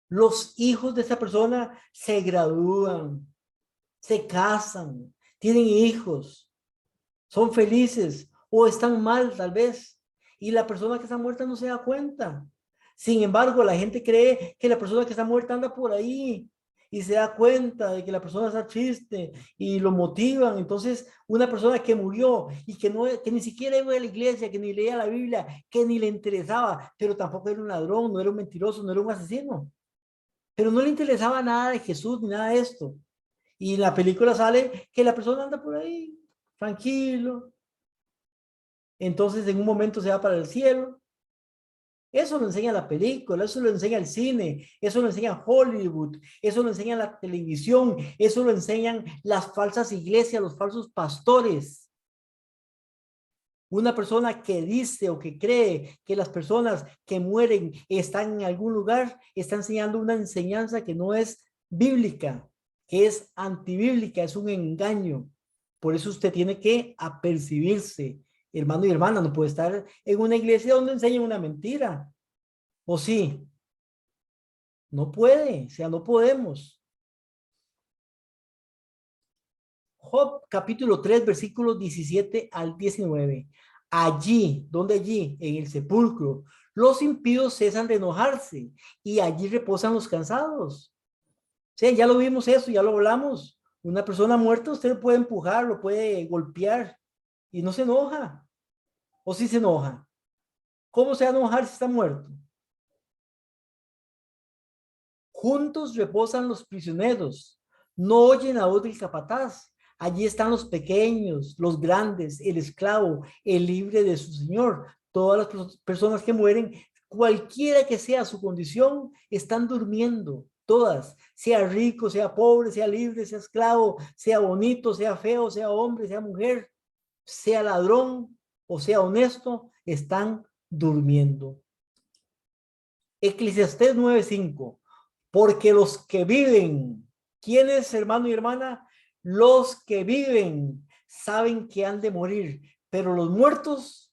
A: los hijos de esa persona se gradúan, se casan, tienen hijos, son felices o están mal tal vez. Y la persona que está muerta no se da cuenta. Sin embargo, la gente cree que la persona que está muerta anda por ahí y se da cuenta de que la persona está triste y lo motivan. Entonces, una persona que murió y que ni siquiera iba a la iglesia, que ni leía la Biblia, que ni le interesaba, pero tampoco era un ladrón, no era un mentiroso, no era un asesino, pero no le interesaba nada de Jesús ni nada de esto. Y en la película sale que la persona anda por ahí, tranquilo. Entonces, en un momento se va para el cielo. Eso lo enseña la película, eso lo enseña el cine, eso lo enseña Hollywood, eso lo enseña la televisión, eso lo enseñan las falsas iglesias, los falsos pastores. Una persona que dice o que cree que las personas que mueren están en algún lugar, está enseñando una enseñanza que no es bíblica, que es antibíblica, es un engaño. Por eso usted tiene que apercibirse, hermano y hermana, no puede estar en una iglesia donde enseñan una mentira. ¿O sí? No puede, o sea, no podemos. Job capítulo 3, versículos 17 al 19. Allí, ¿dónde allí? En el sepulcro. Los impíos cesan de enojarse y allí reposan los cansados. O sea, ya lo vimos eso, ya lo hablamos. Una persona muerta usted lo puede empujar, lo puede golpear y no se enoja. ¿O sí se enoja? ¿Cómo se va a enojar si está muerto? Juntos reposan los prisioneros, no oyen la voz del capataz. Allí están los pequeños, los grandes, el esclavo, el libre de su señor. Todas las personas que mueren, cualquiera que sea su condición, están durmiendo. Todas, sea rico, sea pobre, sea libre, sea esclavo, sea bonito, sea feo, sea hombre, sea mujer, sea ladrón o sea honesto, están durmiendo. Eclesiastés 9:5. Porque los que viven, ¿quiénes, hermano y hermana? Los que viven saben que han de morir, pero los muertos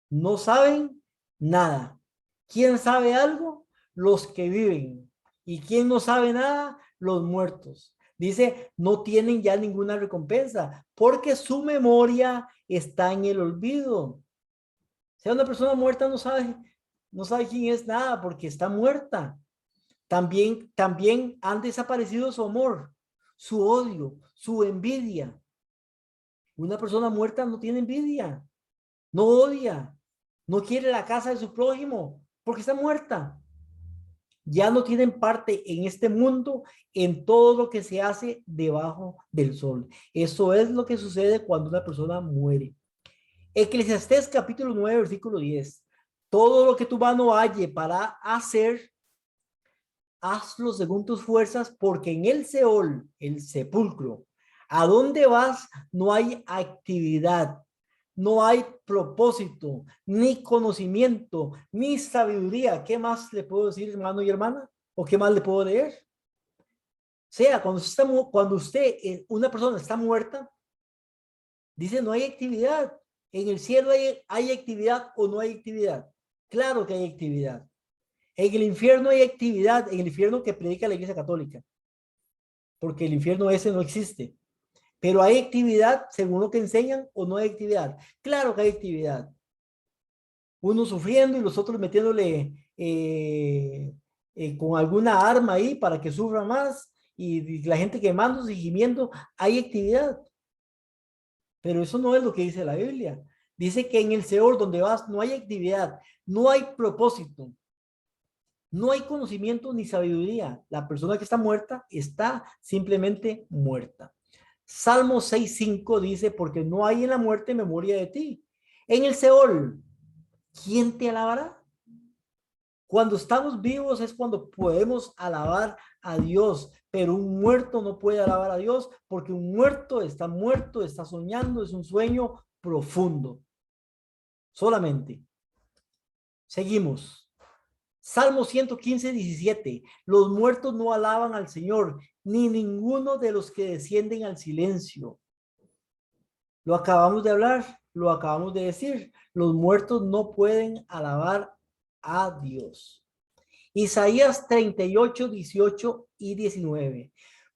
A: no saben nada. ¿Quién sabe algo? Los que viven. ¿Y quién no sabe nada? Los muertos. Dice, no tienen ya ninguna recompensa, porque su memoria está en el olvido. O sea, una persona muerta no sabe quién es nada porque está muerta. También han desaparecido su amor, su odio, su envidia. Una persona muerta no tiene envidia, no odia, no quiere la casa de su prójimo porque está muerta. Ya no tienen parte en este mundo en todo lo que se hace debajo del sol. Eso es lo que sucede cuando una persona muere. Eclesiastés capítulo 9, versículo 10. Todo lo que tu mano halle para hacer, hazlo según tus fuerzas, porque en el Seol, el sepulcro, a dónde vas, no hay actividad, no hay propósito, ni conocimiento, ni sabiduría. ¿Qué más le puedo decir, hermano y hermana? ¿O qué más le puedo leer? O sea, cuando una persona está muerta, dice no hay actividad. En el cielo hay actividad o no hay actividad. Claro que hay actividad. En el infierno hay actividad, en el infierno que predica la Iglesia Católica, porque el infierno ese no existe. Pero hay actividad según lo que enseñan o no hay actividad. Claro que hay actividad. Unos sufriendo y los otros metiéndole con alguna arma ahí para que sufra más y la gente quemándose y gimiendo. Hay actividad. Pero eso no es lo que dice la Biblia. Dice que en el Seol donde vas no hay actividad, no hay propósito. No hay conocimiento ni sabiduría. La persona que está muerta está simplemente muerta. Salmo 6:5 dice, porque no hay en la muerte memoria de ti. En el Seol, ¿quién te alabará? Cuando estamos vivos es cuando podemos alabar a Dios, pero un muerto no puede alabar a Dios porque un muerto, está soñando, es un sueño profundo. Solamente. Seguimos. Salmo 115:17. Los muertos no alaban al Señor, ni ninguno de los que descienden al silencio. Lo acabamos de hablar, lo acabamos de decir. Los muertos no pueden alabar a Dios. Isaías 38:18 y 19.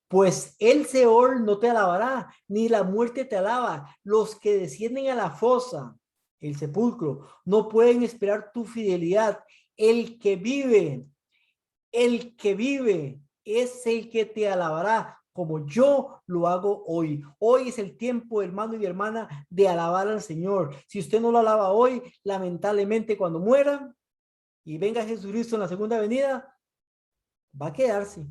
A: Pues el Seol no te alabará, ni la muerte te alaba. Los que descienden a la fosa, el sepulcro, no pueden esperar tu fidelidad. El que vive es el que te alabará, como yo lo hago hoy. Hoy es el tiempo, hermano y hermana, de alabar al Señor. Si usted no lo alaba hoy, lamentablemente cuando muera y venga Jesucristo en la segunda venida, va a quedarse.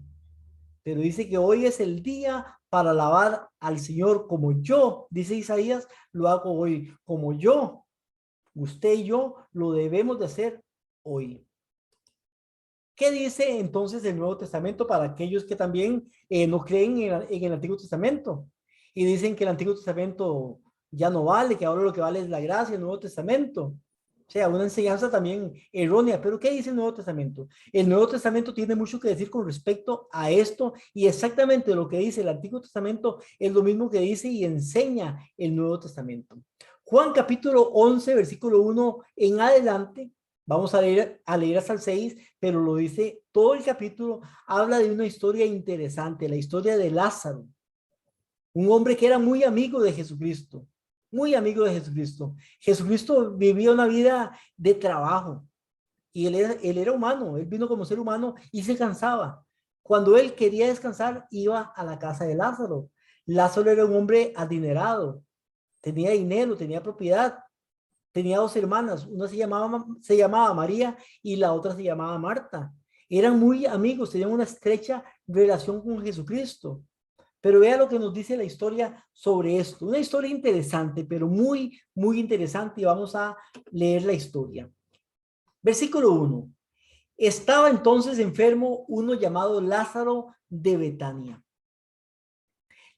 A: Pero dice que hoy es el día para alabar al Señor como yo, dice Isaías, lo hago hoy. Como yo, usted y yo lo debemos de hacer hoy. ¿Qué dice entonces el Nuevo Testamento para aquellos que también no creen en el Antiguo Testamento? Y dicen que el Antiguo Testamento ya no vale, que ahora lo que vale es la gracia del Nuevo Testamento. O sea, una enseñanza también errónea. Pero ¿qué dice el Nuevo Testamento? El Nuevo Testamento tiene mucho que decir con respecto a esto y exactamente lo que dice el Antiguo Testamento es lo mismo que dice y enseña el Nuevo Testamento. Juan capítulo 11, versículo 1 en adelante. Vamos a leer hasta el 6, pero lo dice todo el capítulo, habla de una historia interesante, la historia de Lázaro, un hombre que era muy amigo de Jesucristo, muy amigo de Jesucristo. Jesucristo vivía una vida de trabajo y él era humano, él vino como ser humano y se cansaba. Cuando él quería descansar, iba a la casa de Lázaro. Lázaro era un hombre adinerado, tenía dinero, tenía propiedad. Tenía dos hermanas, una se llamaba María y la otra se llamaba Marta. Eran muy amigos, tenían una estrecha relación con Jesucristo. Pero vea lo que nos dice la historia sobre esto. Una historia interesante, pero muy, muy interesante. Y vamos a leer la historia. Versículo 1. Estaba entonces enfermo uno llamado Lázaro de Betania,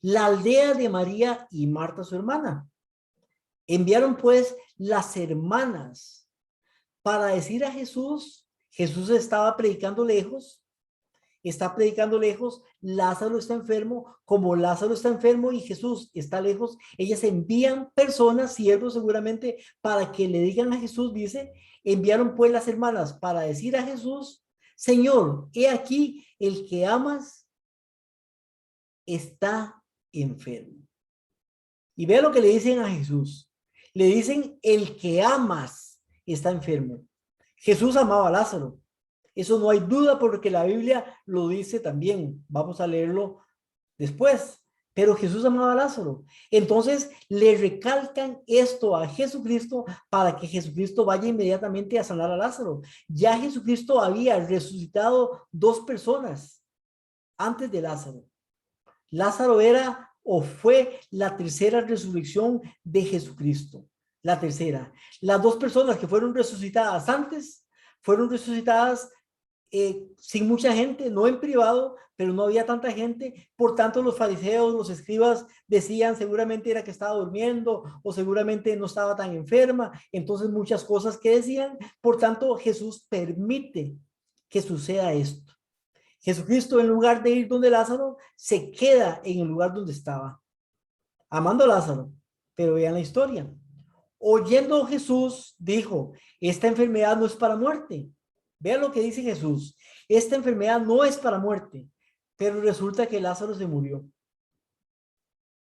A: la aldea de María y Marta su hermana. Enviaron pues las hermanas para decir a Jesús, Jesús estaba predicando lejos, Lázaro está enfermo, como Lázaro está enfermo y Jesús está lejos, ellas envían personas, siervos seguramente, para que le digan a Jesús, dice, enviaron pues las hermanas para decir a Jesús, Señor, he aquí el que amas está enfermo. Y vea lo que le dicen a Jesús. Le dicen, el que amas está enfermo. Jesús amaba a Lázaro. Eso no hay duda porque la Biblia lo dice también. Vamos a leerlo después. Pero Jesús amaba a Lázaro. Entonces le recalcan esto a Jesucristo para que Jesucristo vaya inmediatamente a sanar a Lázaro. Ya Jesucristo había resucitado 2 personas antes de Lázaro. Lázaro era o fue la tercera resurrección de Jesucristo. La tercera. Las 2 personas que fueron resucitadas antes fueron resucitadas sin mucha gente, no en privado, pero no había tanta gente. Por tanto, los fariseos, los escribas decían seguramente era que estaba durmiendo o seguramente no estaba tan enferma. Entonces, muchas cosas que decían. Por tanto, Jesús permite que suceda esto. Jesucristo, en lugar de ir donde Lázaro, se queda en el lugar donde estaba, amando a Lázaro. Pero vean la historia. Oyendo Jesús, dijo, esta enfermedad no es para muerte. Vean lo que dice Jesús. Esta enfermedad no es para muerte, pero resulta que Lázaro se murió.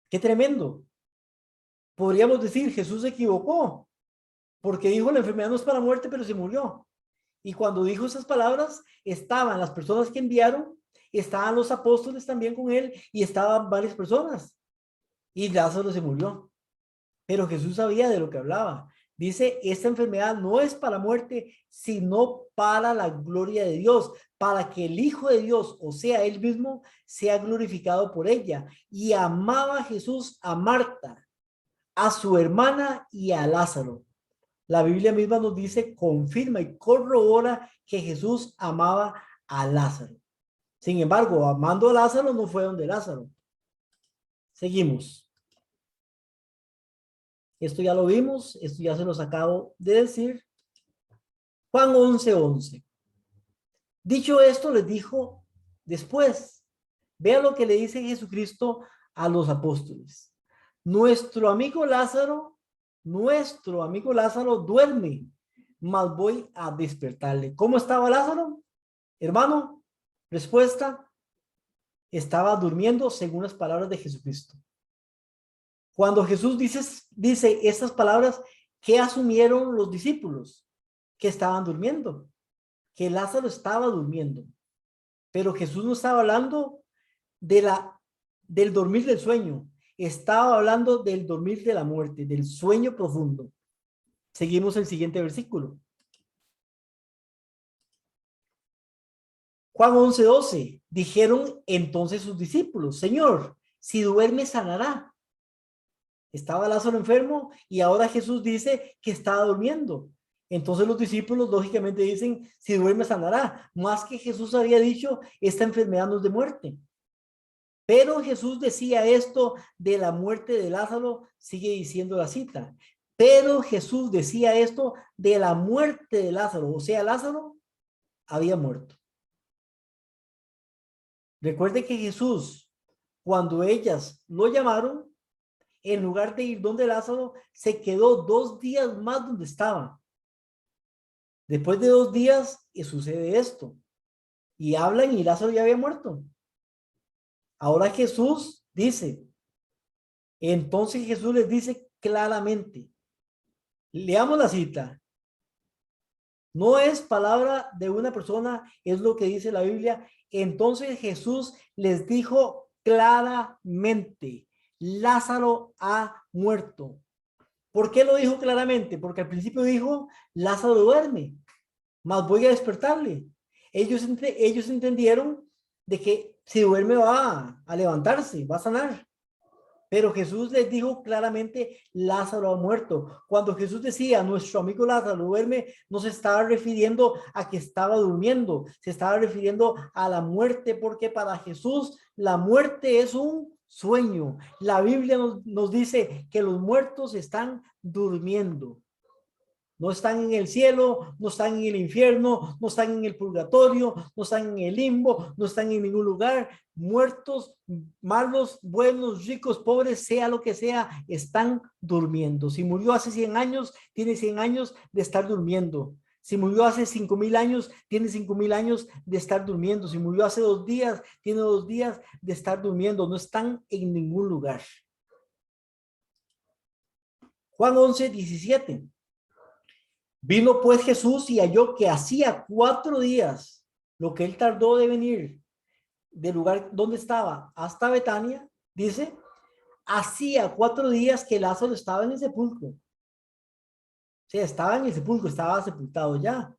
A: Qué tremendo. Podríamos decir, Jesús se equivocó, porque dijo la enfermedad no es para muerte, pero se murió. Y cuando dijo esas palabras, estaban las personas que enviaron, estaban los apóstoles también con él y estaban varias personas. Y Lázaro se murió. Pero Jesús sabía de lo que hablaba. Dice, esta enfermedad no es para muerte, sino para la gloria de Dios, para que el Hijo de Dios, o sea, él mismo, sea glorificado por ella. Y amaba a Jesús a Marta, a su hermana y a Lázaro. La Biblia misma nos dice, confirma y corrobora que Jesús amaba a Lázaro. Sin embargo, amando a Lázaro no fue donde Lázaro. Seguimos. Esto ya lo vimos, esto ya se los acabo de decir. Juan 11:11. Dicho esto, les dijo después, vea lo que le dice Jesucristo a los apóstoles. Nuestro amigo Lázaro duerme, mas voy a despertarle. ¿Cómo estaba Lázaro? Hermano, respuesta, estaba durmiendo según las palabras de Jesucristo. Cuando Jesús dice estas palabras, ¿qué asumieron los discípulos? Que estaban durmiendo, que Lázaro estaba durmiendo. Pero Jesús no estaba hablando del dormir del sueño, estaba hablando del dormir de la muerte, del sueño profundo. Seguimos el siguiente versículo. Juan 11:12. Dijeron entonces sus discípulos, Señor, si duerme sanará. Estaba Lázaro enfermo y ahora Jesús dice que estaba durmiendo. Entonces los discípulos lógicamente dicen, si duerme sanará. Más que Jesús había dicho, esta enfermedad no es de muerte. Pero Jesús decía esto de la muerte de Lázaro, sigue diciendo la cita. Pero Jesús decía esto de la muerte de Lázaro, o sea, Lázaro había muerto. Recuerde que Jesús, cuando ellas lo llamaron, en lugar de ir donde Lázaro, se quedó 2 días más donde estaba. Después de 2 días sucede esto. Y hablan y Lázaro ya había muerto. Ahora Jesús dice, entonces Jesús les dice claramente, leamos la cita. No es palabra de una persona, es lo que dice la Biblia. Entonces Jesús les dijo claramente, Lázaro ha muerto. ¿Por qué lo dijo claramente? Porque al principio dijo, Lázaro duerme, mas voy a despertarle. Ellos entendieron de que si duerme va a levantarse, va a sanar. Pero Jesús les dijo claramente, Lázaro ha muerto. Cuando Jesús decía, nuestro amigo Lázaro duerme, no se estaba refiriendo a que estaba durmiendo, se estaba refiriendo a la muerte, porque para Jesús la muerte es un sueño. La Biblia nos dice que los muertos están durmiendo. No están en el cielo, no están en el infierno, no están en el purgatorio, no están en el limbo, no están en ningún lugar. Muertos, malos, buenos, ricos, pobres, sea lo que sea, están durmiendo. Si murió hace 100 años, tiene 100 años de estar durmiendo. Si murió hace 5,000 años, tiene 5,000 años de estar durmiendo. Si murió hace 2 días, tiene 2 días de estar durmiendo. No están en ningún lugar. Juan 11:17. Vino pues Jesús y halló que hacía 4 días lo que él tardó de venir del lugar donde estaba hasta Betania. Dice, hacía 4 días que Lázaro estaba en el sepulcro. O sea, estaba en el sepulcro, estaba sepultado ya.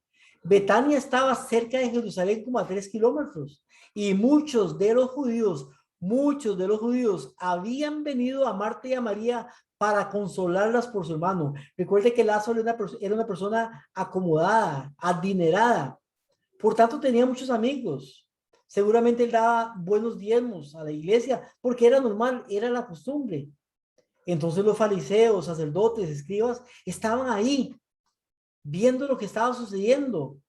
A: Betania estaba cerca de Jerusalén como a 3 kilómetros. Y muchos de los judíos habían venido a Marta y a María para consolarlas por su hermano. Recuerde que Lázaro era una persona acomodada, adinerada. Por tanto, tenía muchos amigos. Seguramente él daba buenos diezmos a la iglesia, porque era normal, era la costumbre. Entonces los fariseos, sacerdotes, escribas, estaban ahí, viendo lo que estaba sucediendo.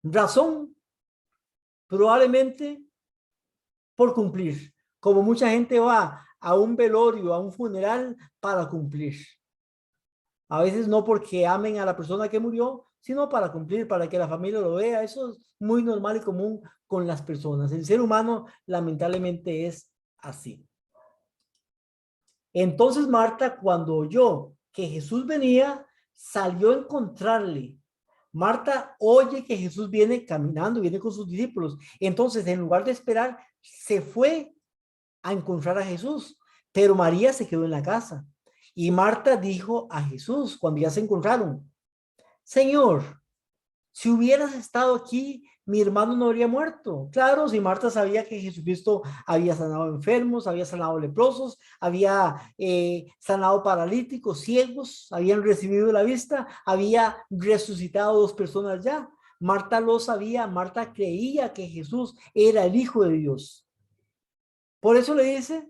A: Razón, probablemente por cumplir. Como mucha gente va a un velorio, a un funeral para cumplir. A veces no porque amen a la persona que murió, sino para cumplir, para que la familia lo vea. Eso es muy normal y común con las personas. El ser humano lamentablemente es así. Entonces Marta, cuando oyó que Jesús venía, salió a encontrarle. Marta oye que Jesús viene caminando, viene con sus discípulos. Entonces, en lugar de esperar, se fue a encontrar a Jesús, pero María se quedó en la casa. Y Marta dijo a Jesús cuando ya se encontraron, Señor, si hubieras estado aquí, mi hermano no habría muerto. Claro, si Marta sabía que Jesucristo había sanado enfermos, había sanado leprosos, había sanado paralíticos, ciegos, habían recibido la vista, había resucitado 2 personas ya. Marta lo sabía, Marta creía que Jesús era el Hijo de Dios. Por eso le dice,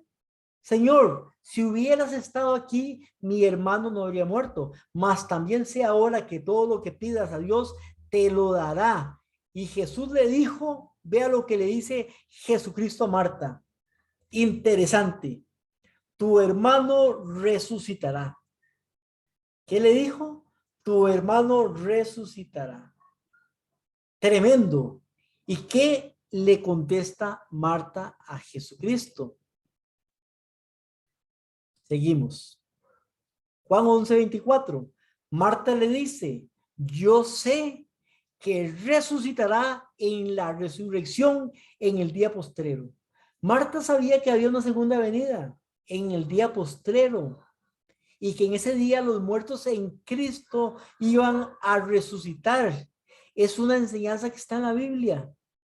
A: Señor, si hubieras estado aquí, mi hermano no habría muerto, mas también sé ahora que todo lo que pidas a Dios te lo dará. Y Jesús le dijo, vea lo que le dice Jesucristo a Marta. Interesante, tu hermano resucitará. ¿Qué le dijo? Tu hermano resucitará. Tremendo. ¿Y qué le contesta Marta a Jesucristo? Seguimos. Juan 11:24. Marta le dice, yo sé que resucitará en la resurrección en el día postrero. Marta sabía que había una segunda venida en el día postrero y que en ese día los muertos en Cristo iban a resucitar. Es una enseñanza que está en la Biblia.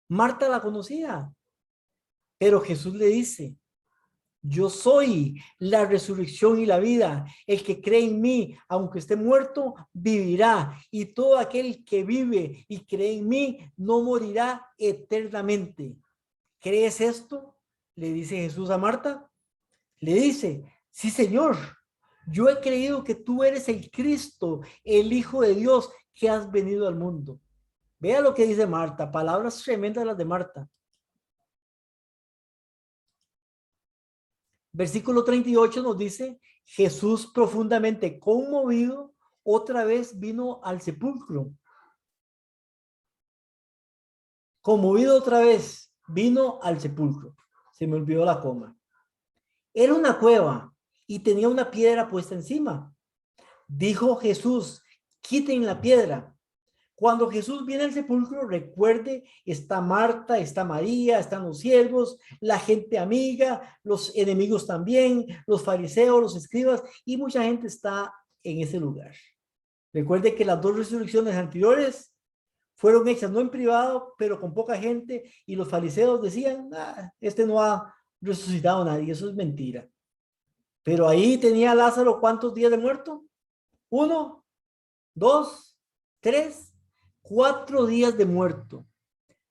A: Marta la conocía, pero Jesús le dice, yo soy la resurrección y la vida. El que cree en mí, aunque esté muerto, vivirá. Y todo aquel que vive y cree en mí, no morirá eternamente. ¿Crees esto? Le dice Jesús a Marta. Le dice, sí, Señor. Yo he creído que tú eres el Cristo, el Hijo de Dios que has venido al mundo. Vea lo que dice Marta. Palabras tremendas las de Marta. Versículo 38 nos dice, Jesús profundamente conmovido, otra vez vino al sepulcro. Conmovido otra vez, vino al sepulcro. Se me olvidó la coma. Era una cueva y tenía una piedra puesta encima. Dijo Jesús, quiten la piedra. Cuando Jesús viene al sepulcro, recuerde, está Marta, está María, están los siervos, la gente amiga, los enemigos también, los fariseos, los escribas, y mucha gente está en ese lugar. Recuerde que las dos resurrecciones anteriores fueron hechas no en privado, pero con poca gente, y los fariseos decían, "Ah, este no ha resucitado a nadie", eso es mentira. Pero ahí tenía Lázaro, ¿cuántos días de muerto? 1, 2, 3, 4 días de muerto.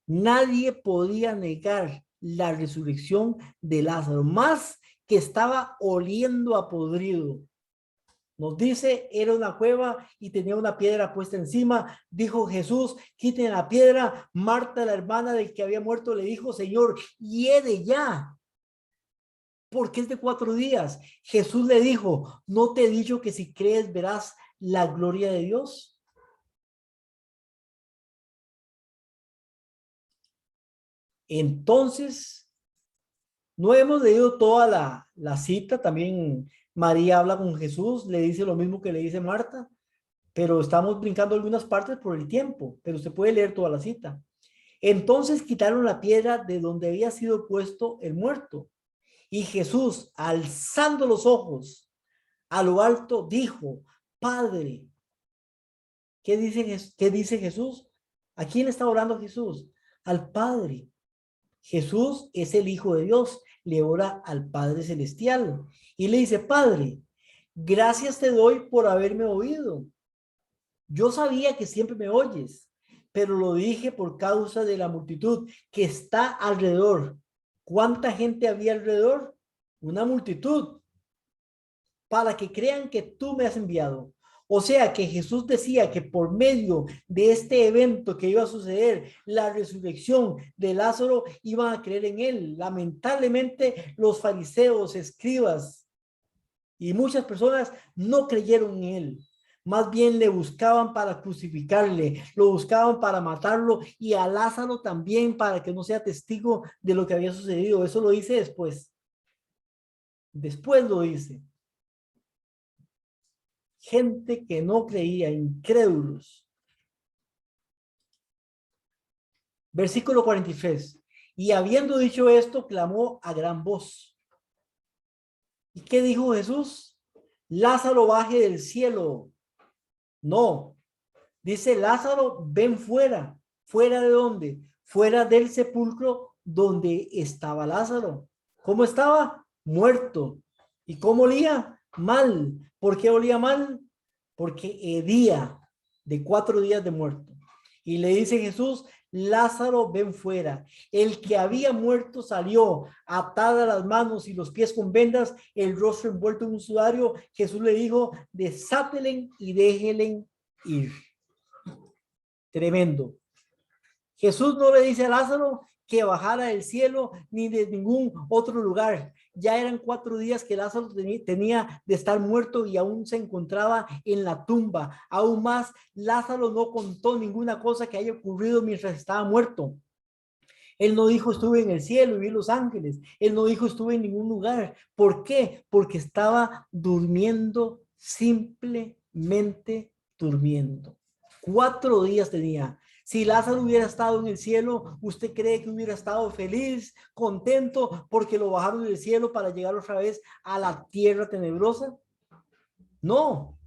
A: Nadie podía negar la resurrección de Lázaro, más que estaba oliendo a podrido. Nos dice, era una cueva y tenía una piedra puesta encima. Dijo Jesús, quiten la piedra. Marta, la hermana del que había muerto, le dijo, Señor, hiede ya, porque es de 4 días. Jesús le dijo, ¿no te he dicho que si crees verás la gloria de Dios? Entonces, no hemos leído toda la cita. También María habla con Jesús, le dice lo mismo que le dice Marta, pero estamos brincando algunas partes por el tiempo, pero usted puede leer toda la cita. Entonces quitaron la piedra de donde había sido puesto el muerto. Y Jesús, alzando los ojos a lo alto, dijo, Padre, qué dice Jesús? ¿A quién está orando Jesús? Al Padre. Jesús es el Hijo de Dios, le ora al Padre Celestial y le dice, Padre, gracias te doy por haberme oído. Yo sabía que siempre me oyes, pero lo dije por causa de la multitud que está alrededor. ¿Cuánta gente había alrededor? Una multitud, para que crean que tú me has enviado. O sea que Jesús decía que por medio de este evento que iba a suceder, la resurrección de Lázaro, iban a creer en él. Lamentablemente, los fariseos, escribas y muchas personas no creyeron en él. Más bien le buscaban para crucificarle, lo buscaban para matarlo y a Lázaro también para que no sea testigo de lo que había sucedido. Eso lo dice después. Después lo dice. Gente que no creía, incrédulos. Versículo 43. Y habiendo dicho esto, clamó a gran voz. ¿Y qué dijo Jesús? Lázaro, baje del cielo. No. Dice Lázaro, ven fuera. ¿Fuera de dónde? Fuera del sepulcro donde estaba Lázaro. ¿Cómo estaba? Muerto. ¿Y cómo olía? Mal. ¿Por qué olía mal? Porque hedía de 4 días de muerto. Y le dice Jesús, Lázaro, ven fuera. El que había muerto salió, atada las manos y los pies con vendas, el rostro envuelto en un sudario. Jesús le dijo, desátelen y déjenle ir. Tremendo. Jesús no le dice a Lázaro que bajara del cielo ni de ningún otro lugar. Ya eran 4 días que Lázaro tenía de estar muerto y aún se encontraba en la tumba. Aún más, Lázaro no contó ninguna cosa que haya ocurrido mientras estaba muerto. Él no dijo estuve en el cielo y vi los ángeles. Él no dijo estuve en ningún lugar. ¿Por qué? Porque estaba durmiendo, simplemente durmiendo. 4 días tenía. Si Lázaro hubiera estado en el cielo, ¿usted cree que hubiera estado feliz, contento, porque lo bajaron del cielo para llegar otra vez a la tierra tenebrosa? No.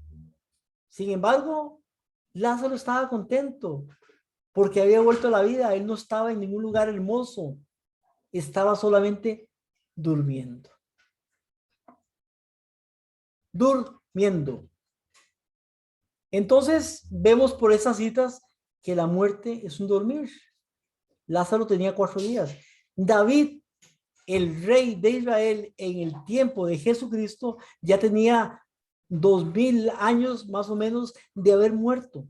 A: Sin embargo, Lázaro estaba contento porque había vuelto a la vida. Él no estaba en ningún lugar hermoso. Estaba solamente durmiendo. Durmiendo. Entonces, vemos por esas citas que la muerte es un dormir. Lázaro tenía 4 días. David, el rey de Israel en el tiempo de Jesucristo, ya tenía 2000 años más o menos de haber muerto.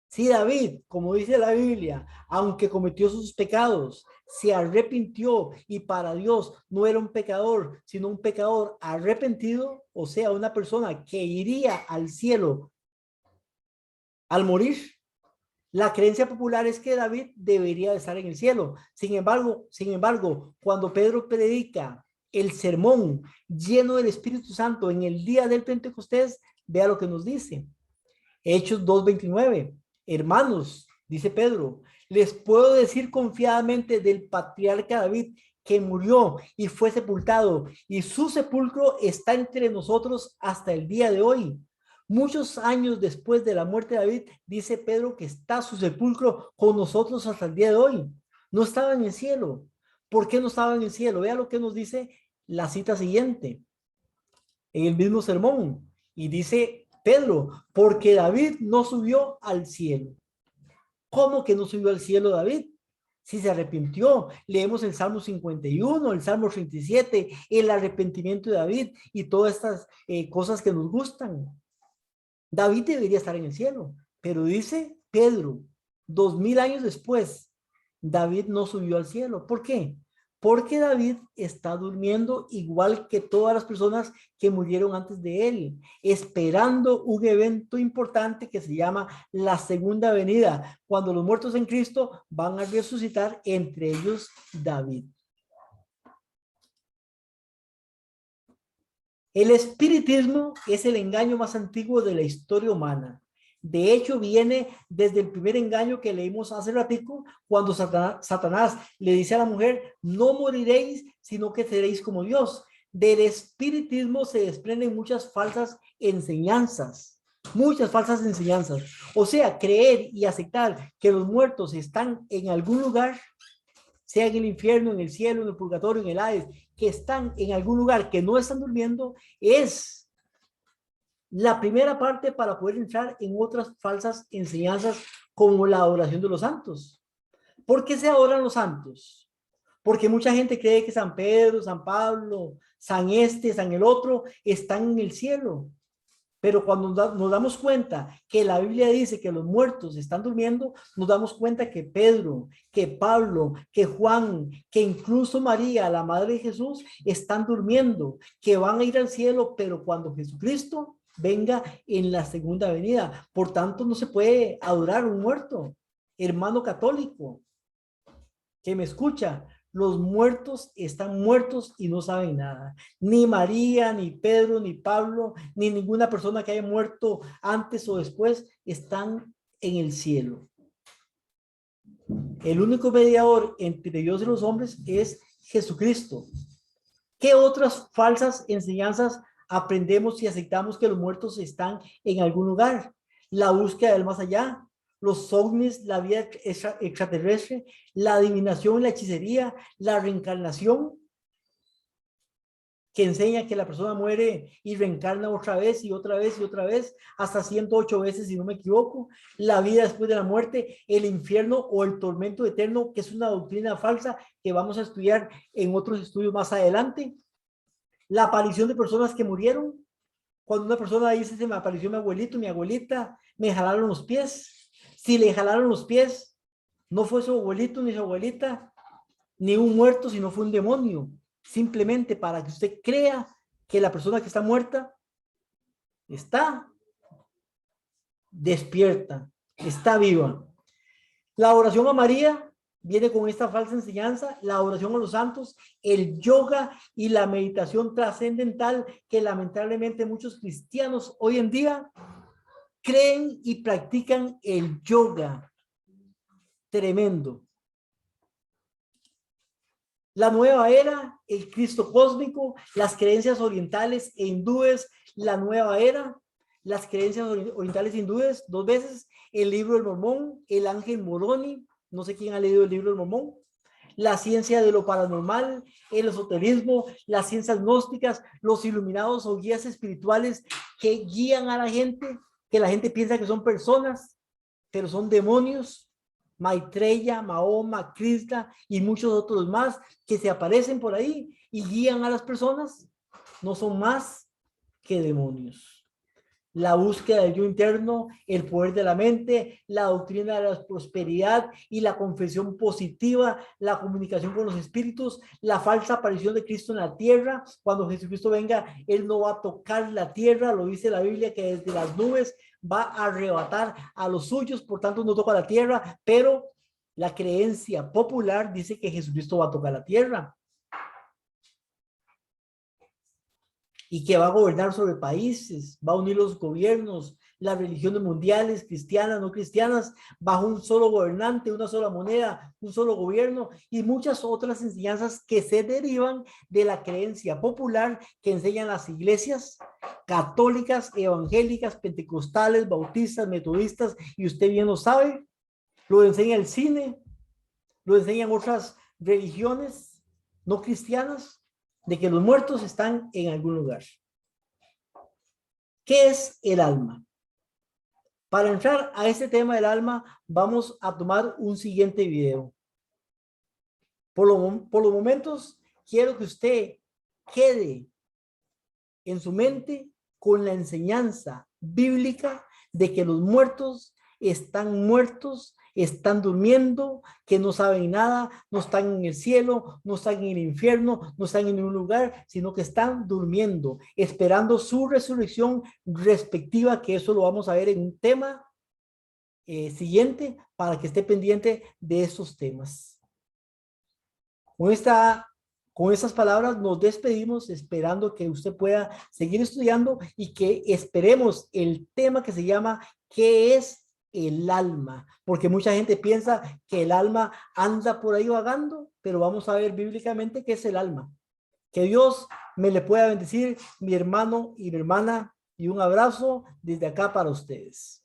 A: Si David, como dice la Biblia, aunque cometió sus pecados, se arrepintió y para Dios no era un pecador, sino un pecador arrepentido, o sea, una persona que iría al cielo al morir. La creencia popular es que David debería de estar en el cielo. Sin embargo, cuando Pedro predica el sermón lleno del Espíritu Santo en el día del Pentecostés, vea lo que nos dice. Hechos 2:29. Hermanos, dice Pedro, les puedo decir confiadamente del patriarca David que murió y fue sepultado, y su sepulcro está entre nosotros hasta el día de hoy. Muchos años después de la muerte de David, dice Pedro que está su sepulcro con nosotros hasta el día de hoy. No estaba en el cielo. ¿Por qué no estaba en el cielo? Vea lo que nos dice la cita siguiente, en el mismo sermón. Y dice Pedro, porque David no subió al cielo. ¿Cómo que no subió al cielo David? Si se arrepintió, leemos el Salmo 51, el Salmo 37, el arrepentimiento de David y todas estas cosas que nos gustan. David debería estar en el cielo, pero dice Pedro, 2000 años después, David no subió al cielo. ¿Por qué? Porque David está durmiendo igual que todas las personas que murieron antes de él, esperando un evento importante que se llama la segunda venida, cuando los muertos en Cristo van a resucitar, entre ellos David. El espiritismo es el engaño más antiguo de la historia humana. De hecho, viene desde el primer engaño que leímos hace ratico, cuando Satanás le dice a la mujer, no moriréis, sino que seréis como Dios. Del espiritismo se desprenden muchas falsas enseñanzas, O sea, creer y aceptar que los muertos están en algún lugar, sea en el infierno, en el cielo, en el purgatorio, en el Hades, que están en algún lugar, que no están durmiendo, es la primera parte para poder entrar en otras falsas enseñanzas como la adoración de los santos. ¿Por qué se adoran los santos? Porque mucha gente cree que San Pedro, San Pablo, San este, San el otro están en el cielo. Pero cuando nos damos cuenta que la Biblia dice que los muertos están durmiendo, nos damos cuenta que Pedro, que Pablo, que Juan, que incluso María, la madre de Jesús, están durmiendo, que van a ir al cielo, pero cuando Jesucristo venga en la segunda venida. Por tanto, no se puede adorar a un muerto. Hermano católico que me escucha, los muertos están muertos y no saben nada. Ni María, ni Pedro, ni Pablo, ni ninguna persona que haya muerto antes o después están en el cielo. El único mediador entre Dios y los hombres es Jesucristo. ¿Qué otras falsas enseñanzas aprendemos y aceptamos que los muertos están en algún lugar? La búsqueda del más allá, los ovnis, la vida extraterrestre, la adivinación, la hechicería, la reencarnación, que enseña que la persona muere y reencarna otra vez y otra vez y otra vez, hasta 108 veces si no me equivoco, la vida después de la muerte, el infierno o el tormento eterno, que es una doctrina falsa que vamos a estudiar en otros estudios más adelante, la aparición de personas que murieron, cuando una persona dice, se me apareció mi abuelito, mi abuelita, me jalaron los pies. Si le jalaron los pies, no fue su abuelito ni su abuelita, ni un muerto, sino fue un demonio. Simplemente para que usted crea que la persona que está muerta está despierta, está viva. La oración a María viene con esta falsa enseñanza, la oración a los santos, el yoga y la meditación trascendental que lamentablemente muchos cristianos hoy en día creen y practican el yoga. Tremendo. La nueva era, el Cristo cósmico, las creencias orientales e hindúes, la nueva era, las creencias orientales e hindúes, 2 veces, el libro del Mormón, el ángel Moroni, no sé quién ha leído el libro del Mormón, la ciencia de lo paranormal, el esoterismo, las ciencias gnósticas, los iluminados o guías espirituales que guían a la gente, que la gente piensa que son personas, pero son demonios. Maitreya, Mahoma, Krishna y muchos otros más que se aparecen por ahí y guían a las personas, no son más que demonios. La búsqueda del yo interno, el poder de la mente, la doctrina de la prosperidad y la confesión positiva, la comunicación con los espíritus, la falsa aparición de Cristo en la tierra. Cuando Jesucristo venga, Él no va a tocar la tierra, lo dice la Biblia, que desde las nubes va a arrebatar a los suyos, por tanto no toca la tierra, pero la creencia popular dice que Jesucristo va a tocar la tierra y que va a gobernar sobre países, va a unir los gobiernos, las religiones mundiales, cristianas, no cristianas, bajo un solo gobernante, una sola moneda, un solo gobierno y muchas otras enseñanzas que se derivan de la creencia popular que enseñan las iglesias católicas, evangélicas, pentecostales, bautistas, metodistas, y usted bien lo sabe, lo enseña el cine, lo enseñan otras religiones no cristianas, de que los muertos están en algún lugar. ¿Qué es el alma? Para entrar a este tema del alma, vamos a tomar un siguiente video. Por los momentos, quiero que usted quede en su mente con la enseñanza bíblica de que los muertos están durmiendo, que no saben nada, no están en el cielo, no están en el infierno, no están en ningún lugar, sino que están durmiendo, esperando su resurrección respectiva, que eso lo vamos a ver en un tema siguiente, para que esté pendiente de esos temas. Con estas palabras nos despedimos, esperando que usted pueda seguir estudiando y que esperemos el tema que se llama ¿qué es el alma? Porque mucha gente piensa que el alma anda por ahí vagando, pero vamos a ver bíblicamente qué es el alma. Que Dios me le pueda bendecir, mi hermano y mi hermana, y un abrazo desde acá para ustedes.